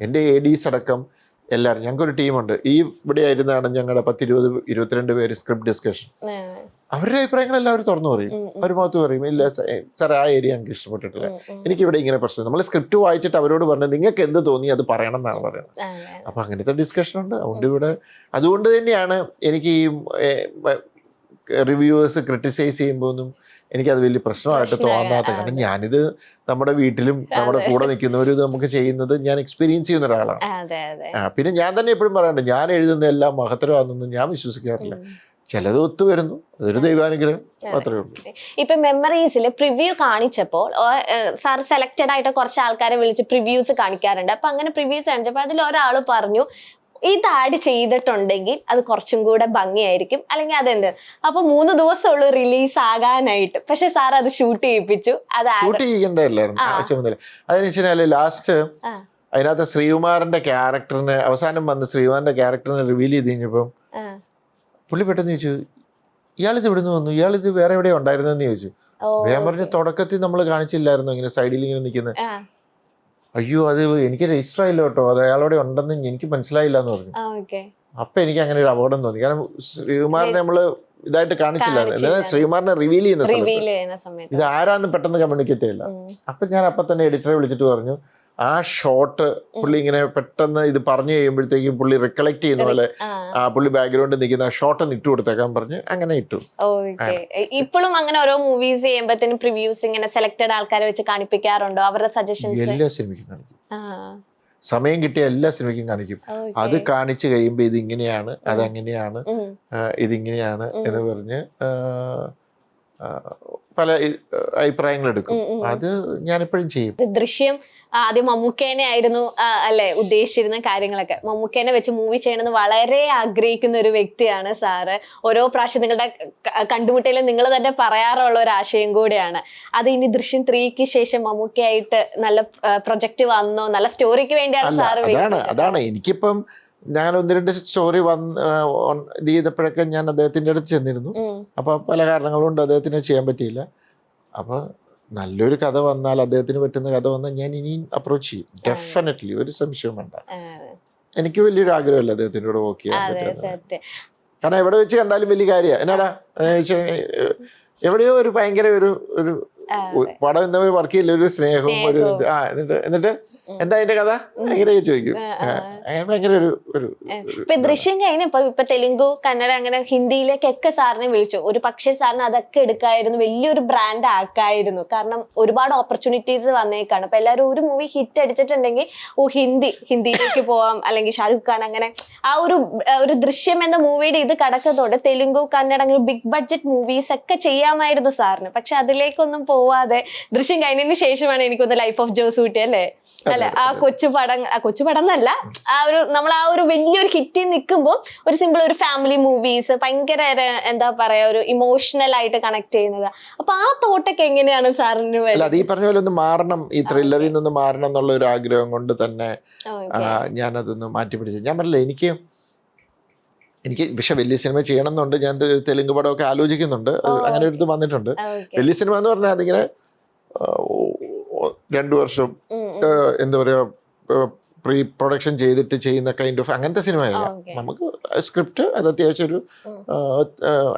എൻ്റെ ADs അടക്കം എല്ലാവരും, ഞങ്ങൾക്കൊരു ടീമുണ്ട്. ഇവിടെ ആയിരുന്നാണ് ഞങ്ങളുടെ 10-20-22 പേര് സ്ക്രിപ്റ്റ് ഡിസ്കഷൻ. അവരുടെ അഭിപ്രായങ്ങൾ എല്ലാവരും തുറന്നു പറയും, അവർ മുഖത്ത് പറയും, ഇല്ല സാർ ആ ഏരിയ ഞങ്ങൾക്ക് ഇഷ്ടപ്പെട്ടിട്ടില്ല, എനിക്കിവിടെ ഇങ്ങനെ പ്രശ്നം. നമ്മൾ സ്ക്രിപ്റ്റ് വായിച്ചിട്ട് അവരോട് പറഞ്ഞത് നിങ്ങൾക്ക് എന്ത് തോന്നി അത് പറയണം എന്നാണ് പറയുന്നത്. അപ്പൊ അങ്ങനത്തെ ഡിസ്കഷൻ ഉണ്ട്. അതുകൊണ്ട് തന്നെയാണ് എനിക്ക് ഈ റിവ്യൂവേഴ്സ് ക്രിട്ടിസൈസ് ചെയ്യുമ്പോഴൊന്നും എനിക്കത് വലിയ പ്രശ്നമായിട്ട് തോന്നാത്ത. കാരണം ഞാനിത് നമ്മുടെ വീട്ടിലും നമ്മുടെ കൂടെ നിൽക്കുന്നവരും ഇത് നമുക്ക് ചെയ്യുന്നത് ഞാൻ എക്സ്പീരിയൻസ് ചെയ്യുന്ന ഒരാളാണ്. പിന്നെ ഞാൻ തന്നെ എപ്പോഴും പറയാറുണ്ട്, ഞാൻ എഴുതുന്ന എല്ലാം മഹത്തരമാണെന്നൊന്നും ഞാൻ വിശ്വസിക്കാറില്ല. ചിലത് ഒത്തു വരുന്നു, അതൊരു ദൈവാനുഗ്രഹം മാത്രമേ ഉള്ളൂ. ഇപ്പൊ മെമ്മറീസിൽ പ്രിവ്യൂ കാണിച്ചപ്പോൾ സാർ സെലക്റ്റഡ് ആയിട്ട് കുറച്ച് ആൾക്കാരെ വിളിച്ച് പ്രിവ്യൂസ് കാണിക്കാറുണ്ട്. അപ്പൊ അങ്ങനെ പ്രിവ്യൂസ് കാണിച്ചപ്പോൾ അതിൽ ഒരാൾ പറഞ്ഞു ഇത് ആഡ് ചെയ്തിട്ടുണ്ടെങ്കിൽ അത് കുറച്ചും കൂടെ ഭംഗിയായിരിക്കും, അല്ലെങ്കിൽ അതെന്ത്. അപ്പൊ 3 ദിവസമുള്ളൂ റിലീസ് ആകാനായിട്ട്, പക്ഷെ സാർ അത് ഷൂട്ട് ചെയ്യിപ്പിച്ചു. അത് ഷൂട്ട് ചെയ്യേണ്ടതല്ലായിരുന്നു, ആവശ്യമൊന്നുമില്ല. അതിന് വെച്ചാൽ ലാസ്റ്റ് അതിനകത്ത് ശ്രീകുമാറിന്റെ ക്യാരക്ടറിന് അവസാനം വന്ന് ശ്രീകുമാറിന്റെ ക്യാരക്ടറിനെ റിവീൽ ചെയ്ത് കഴിഞ്ഞപ്പം പുള്ളി പെട്ടെന്ന് ചോദിച്ചു, ഇയാളിത് ഇവിടുന്ന് വന്നു, ഇയാളിത് വേറെ എവിടെയോ ഉണ്ടായിരുന്നെന്ന് ചോദിച്ചു. ഞാൻ പറഞ്ഞു, തുടക്കത്തിൽ നമ്മൾ കാണിച്ചില്ലായിരുന്നു ഇങ്ങനെ സൈഡിൽ ഇങ്ങനെ നിൽക്കുന്നത്. അയ്യോ അത് എനിക്ക് രജിസ്റ്റർ ആയില്ല കേട്ടോ, അത് അയാളോടെ ഉണ്ടെന്ന് എനിക്ക് മനസ്സിലായില്ല എന്ന് പറഞ്ഞു. അപ്പൊ എനിക്ക് അങ്ങനെ ഒരു അപകടം തോന്നി. കാരണം ശ്രീകുമാറിനെ നമ്മള് ഇതായിട്ട് കാണിച്ചില്ലായിരുന്നു. ശ്രീകുമാറിനെ റിവീൽ ചെയ്യുന്ന സമയത്ത് ഇത് ആരാന്ന് പെട്ടെന്ന് കമ്മ്യൂണിക്കേറ്റ് ചെയ്യില്ല. അപ്പൊ ഞാൻ അപ്പൊ തന്നെ എഡിറ്ററെ വിളിച്ചിട്ട് പറഞ്ഞു, ആ ഷോട്ട് പുള്ളി ഇങ്ങനെ പെട്ടെന്ന് ഇത് പറഞ്ഞു കഴിയുമ്പോഴത്തേക്കും പുള്ളി റിക്കളക്ട് ചെയ്യുന്ന പോലെ ആ പുള്ളി ബാക്ക്ഗ്രൗണ്ടിൽ നിൽക്കുന്ന ഷോട്ട് ഒന്ന് ഇട്ട് കൊടുത്തേക്കാൻ പറഞ്ഞു. അങ്ങനെ ഇട്ടു. ഇപ്പോഴും അങ്ങനെ ഓരോ മൂവീസ് ചെയ്യുമ്പോഴത്തേനും പ്രിവ്യൂസ് ഇങ്ങനെ സെലക്ടഡ് ആൾക്കാരെ വെച്ച് കാണിപ്പിക്കാറുണ്ടോ? അവരുടെ സജഷൻസ് എല്ലാ സിനിമയ്ക്കും കാണിക്കും. സമയം കിട്ടിയ എല്ലാ സിനിമയ്ക്കും കാണിക്കും. അത് കാണിച്ചു കഴിയുമ്പോ ഇത് ഇങ്ങനെയാണ്, അതങ്ങനെയാണ്, ഇതിങ്ങനെയാണ് എന്ന് പറഞ്ഞ് പല അഭിപ്രായങ്ങൾ എടുക്കും. അത് ഞാനെപ്പോഴും ചെയ്യും. ദൃശ്യം ആദ്യം മമ്മൂക്കേനെ ആയിരുന്നു അല്ലെ ഉദ്ദേശിച്ചിരുന്ന കാര്യങ്ങളൊക്കെ. മമ്മൂക്കേനെ വെച്ച് മൂവി ചെയ്യണമെന്ന് വളരെ ആഗ്രഹിക്കുന്ന ഒരു വ്യക്തിയാണ് സാറ്. ഓരോ പ്രാവശ്യം നിങ്ങളുടെ കണ്ടുമുട്ടയിലും നിങ്ങൾ തന്നെ പറയാറുള്ള ഒരു ആശയം കൂടിയാണ് അത്. ഇനി ദൃശ്യം 3ക്ക് ശേഷം മമ്മൂക്കയായിട്ട് നല്ല പ്രൊജക്ട് വന്നോ, നല്ല സ്റ്റോറിക്ക് വേണ്ടിയാണ് സാറ്. അതാണ് എനിക്കിപ്പം ഞാൻ 1-2 സ്റ്റോറി ഇത് ചെയ്തപ്പോഴൊക്കെ ഞാൻ അദ്ദേഹത്തിന്റെ അടുത്ത് ചെന്നിരുന്നു. അപ്പൊ പല കാരണങ്ങൾ കൊണ്ട് അദ്ദേഹത്തിന് ചെയ്യാൻ പറ്റിയില്ല. അപ്പൊ നല്ലൊരു കഥ വന്നാൽ, അദ്ദേഹത്തിന് പറ്റുന്ന കഥ വന്നാൽ ഞാൻ ഇനിയും അപ്രോച്ച് ചെയ്യും. ഡെഫിനറ്റ്ലി, ഒരു സംശയവും വേണ്ട. എനിക്ക് വലിയൊരു ആഗ്രഹമല്ല അദ്ദേഹത്തിൻ്റെ കൂടെ വർക്ക് ചെയ്യാൻ പറ്റുന്നത്. കാരണം എവിടെ വെച്ച് കണ്ടാലും വലിയ കാര്യമാണ്. എന്നാടാ എവിടെയോ ഒരു ഭയങ്കര ഒരു പടം എന്താ വർക്ക് ചെയ്യില്ല, ഒരു സ്നേഹവും ഒരു എന്നിട്ട് എന്താ അതിന്റെ കഥ എങ്ങനെ ചോദിക്കും. ഭയങ്കര ഇപ്പൊ ദൃശ്യം കഴിഞ്ഞപ്പോ ഇപ്പൊ തെലുങ്കു, കന്നഡ, അങ്ങനെ ഹിന്ദിയിലേക്കൊക്കെ സാറിനെ വിളിച്ചു. ഒരു പക്ഷേ സാറിന് അതൊക്കെ എടുക്കായിരുന്നു, വലിയൊരു ബ്രാൻഡ് ആക്കായിരുന്നു. കാരണം ഒരുപാട് ഓപ്പർച്യൂണിറ്റീസ് വന്നേക്കാണ്. അപ്പൊ എല്ലാവരും ഒരു മൂവി ഹിറ്റ് അടിച്ചിട്ടുണ്ടെങ്കിൽ ഹിന്ദിയിലേക്ക് പോവാം, അല്ലെങ്കിൽ ഷാരൂഖ് ഖാൻ, അങ്ങനെ ആ ഒരു ദൃശ്യം എന്ന മൂവിയുടെ ഇത് കടക്കത്തോടെ തെലുങ്കു, കന്നഡ, അങ്ങനെ ബിഗ് ബഡ്ജറ്റ് മൂവീസ് ഒക്കെ ചെയ്യാമായിരുന്നു സാറിന്. പക്ഷെ അതിലേക്കൊന്നും പോവാതെ ദൃശ്യം കഴിഞ്ഞതിന് ശേഷമാണ് എനിക്കൊന്ന് ലൈഫ് ഓഫ് ജോസൂട്ടി അല്ലേ അല്ല ആ കൊച്ചുപടം എന്നല്ല, നമ്മൾ ആ ഒരു വലിയൊരു ഹിറ്റിൽ നിൽക്കുമ്പോൾ ഒരു സിമ്പിൾ ഒരു ഫാമിലി മൂവീസ് ഭയങ്കര എന്താ പറയാ ഒരു ഇമോഷണൽ ആയിട്ട് കണക്ട് ചെയ്യുന്നത്. അപ്പൊ ആ തോട്ടൊക്കെ എങ്ങനെയാണ് സാറിന്? അത് ഈ പറഞ്ഞ പോലെ ഒന്ന് മാറണം, ഈ ത്രില്ലറിൽ നിന്ന് മാറണം എന്നുള്ള ഒരു ആഗ്രഹം കൊണ്ട് തന്നെ ഞാനതൊന്ന് മാറ്റിപ്പിടിച്ചത്. ഞാൻ പറഞ്ഞില്ല, എനിക്ക് പക്ഷെ വലിയ സിനിമ ചെയ്യണം എന്നുണ്ട്. ഞാൻ തെലുങ്ക് പടമൊക്കെ ആലോചിക്കുന്നുണ്ട്. അങ്ങനെ ഒരു ഇത് വന്നിട്ടുണ്ട്. വലിയ സിനിമ എന്ന് പറഞ്ഞാൽ അതിങ്ങനെ 2 വർഷം എന്താ പറയാ പ്രീ പ്രൊഡക്ഷൻ ചെയ്തിട്ട് ചെയ്യുന്ന കൈൻഡ് ഓഫ് അങ്ങനത്തെ സിനിമയല്ല. നമുക്ക് സ്ക്രിപ്റ്റ്, അത് അത്യാവശ്യം ഒരു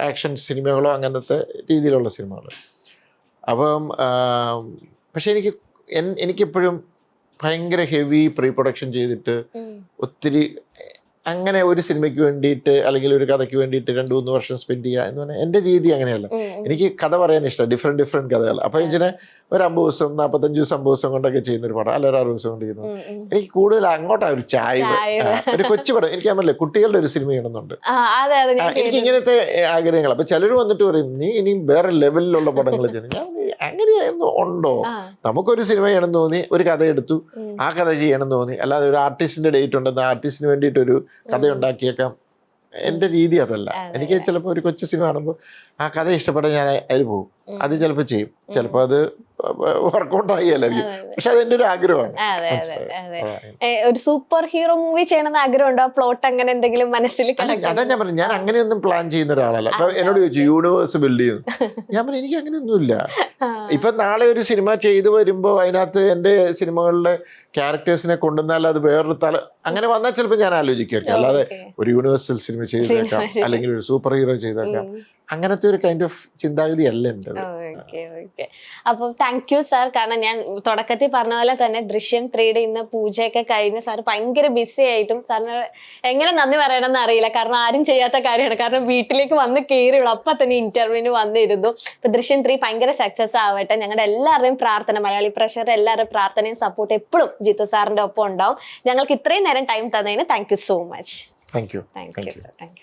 ആക്ഷൻ സിനിമകളോ അങ്ങനത്തെ രീതിയിലുള്ള സിനിമകൾ. അപ്പം പക്ഷെ എനിക്കെപ്പോഴും ഭയങ്കര ഹെവി പ്രീ പ്രൊഡക്ഷൻ ചെയ്തിട്ട് ഒത്തിരി അങ്ങനെ ഒരു സിനിമയ്ക്ക് വേണ്ടിയിട്ട് അല്ലെങ്കിൽ ഒരു കഥയ്ക്ക് വേണ്ടിയിട്ട് 2-3 വർഷം സ്പെൻഡ് ചെയ്യുക എന്ന് പറഞ്ഞാൽ എൻ്റെ രീതി അങ്ങനെയല്ല. എനിക്ക് കഥ പറയാൻ ഇഷ്ടം, ഡിഫറെൻറ്റ് കഥകൾ. അപ്പോൾ ഇതിനെ ഒരു 50 ദിവസം 45 ദിവസം 50 ദിവസം കൊണ്ടൊക്കെ ചെയ്യുന്നൊരു പടം, അല്ല ഒരു 60 ദിവസം കൊണ്ട് ചെയ്യുന്നു. എനിക്ക് കൂടുതൽ അങ്ങോട്ടാ ഒരു ഒരു കൊച്ചു പടം. എനിക്ക് പറഞ്ഞില്ലേ, കുട്ടികളുടെ ഒരു സിനിമ ചെയ്യണമെന്നുണ്ട്. എനിക്ക് ഇങ്ങനത്തെ ആഗ്രഹങ്ങൾ. അപ്പൊ ചിലർ വന്നിട്ട് പറയും, നീ ഇനിയും വേറെ ലെവലിലുള്ള പടങ്ങൾ ചെയ്യണം. ഞാൻ അങ്ങനെയായിരുന്നു ഉണ്ടോ? നമുക്കൊരു സിനിമ ചെയ്യണം തോന്നി, ഒരു കഥ എടുത്തു, ആ കഥ ചെയ്യണം തോന്നി. അല്ലാതെ ഒരു ആർട്ടിസ്റ്റിന്റെ ഡേറ്റ് ഉണ്ടെന്ന് ആർട്ടിസ്റ്റിന് വേണ്ടിയിട്ടൊരു കഥ ഉണ്ടാക്കിയേക്കാം. എൻ്റെ രീതി അതല്ല. എനിക്ക് ചിലപ്പോൾ ഒരു കൊച്ചു സിനിമ കാണുമ്പോൾ ആ കഥ ഇഷ്ടപ്പെട്ടാൽ ഞാൻ അതിൽ പോകും. അത് ചിലപ്പോൾ ചെയ്യും, ചിലപ്പോൾ അത് വർക്കൗട്ട് ആയിരിക്കും. പക്ഷെ അതെന്റെ ഒരു ആഗ്രഹമാണ്. ഒരു സൂപ്പർ ഹീറോ മൂവി ചെയ്യണമെന്ന് ആഗ്രഹമുണ്ടോ? പ്ലോട്ട് അങ്ങനെ എന്തെങ്കിലും മനസ്സിൽ? അതാ ഞാൻ പറഞ്ഞു, ഞാൻ അങ്ങനെയൊന്നും പ്ലാൻ ചെയ്യുന്ന ഒരാളല്ല. അപ്പൊ എന്നോട് ചോദിച്ചു യൂണിവേഴ്സ് ബിൽഡ് ചെയ്യുന്നു. ഞാൻ പറഞ്ഞു, എനിക്ക് അങ്ങനെയൊന്നുമില്ല. ഇപ്പൊ നാളെ ഒരു സിനിമ ചെയ്തു വരുമ്പോ അതിനകത്ത് എന്റെ സിനിമകളിലെ ക്യാരക്ടേഴ്സിനെ കൊണ്ടുവന്നാൽ അത് വേറൊരു അങ്ങനെ വന്നാൽ ചിലപ്പോൾ ഞാൻ ആലോചിക്കായിരിക്കും. അല്ലാതെ ഒരു യൂണിവേഴ്സൽ സിനിമ ചെയ്തേക്കാം, അല്ലെങ്കിൽ ഒരു സൂപ്പർ ഹീറോ ചെയ്തേക്കാം, അങ്ങനത്തെ ഒരു കൈൻഡ് ഓഫ് ചിന്താഗതി അല്ല എൻ്റെ. അപ്പൊ താങ്ക് യു സാർ. കാരണം ഞാൻ തുടക്കത്തിൽ പറഞ്ഞ പോലെ തന്നെ ദൃശ്യം 3 ഇന്ന് പൂജയൊക്കെ കഴിഞ്ഞ് സാർ ഭയങ്കര ബിസി ആയിട്ടും സാറിന് എങ്ങനെ നന്ദി പറയണമെന്ന് അറിയില്ല. കാരണം ആരും ചെയ്യാത്ത കാര്യമാണ്. കാരണം വീട്ടിലേക്ക് വന്ന് കയറിയുള്ളൂ, അപ്പൊ തന്നെ ഇന്റർവ്യൂവിന് വന്നിരുന്നു. അപ്പൊ ദൃശ്യം 3 ഭയങ്കര സക്സസ് ആവട്ടെ. ഞങ്ങളുടെ എല്ലാവരുടെയും പ്രാർത്ഥന, മലയാളി പ്രേക്ഷകരുടെ എല്ലാവരുടെയും പ്രാർത്ഥനയും സപ്പോർട്ട് എപ്പോഴും ജിത്തു സാറിന്റെ ഒപ്പം ഉണ്ടാവും. ഞങ്ങൾക്ക് ഇത്രയും നേരം ടൈം തന്നതിന് thank you so much. Thank you sir. Thank you.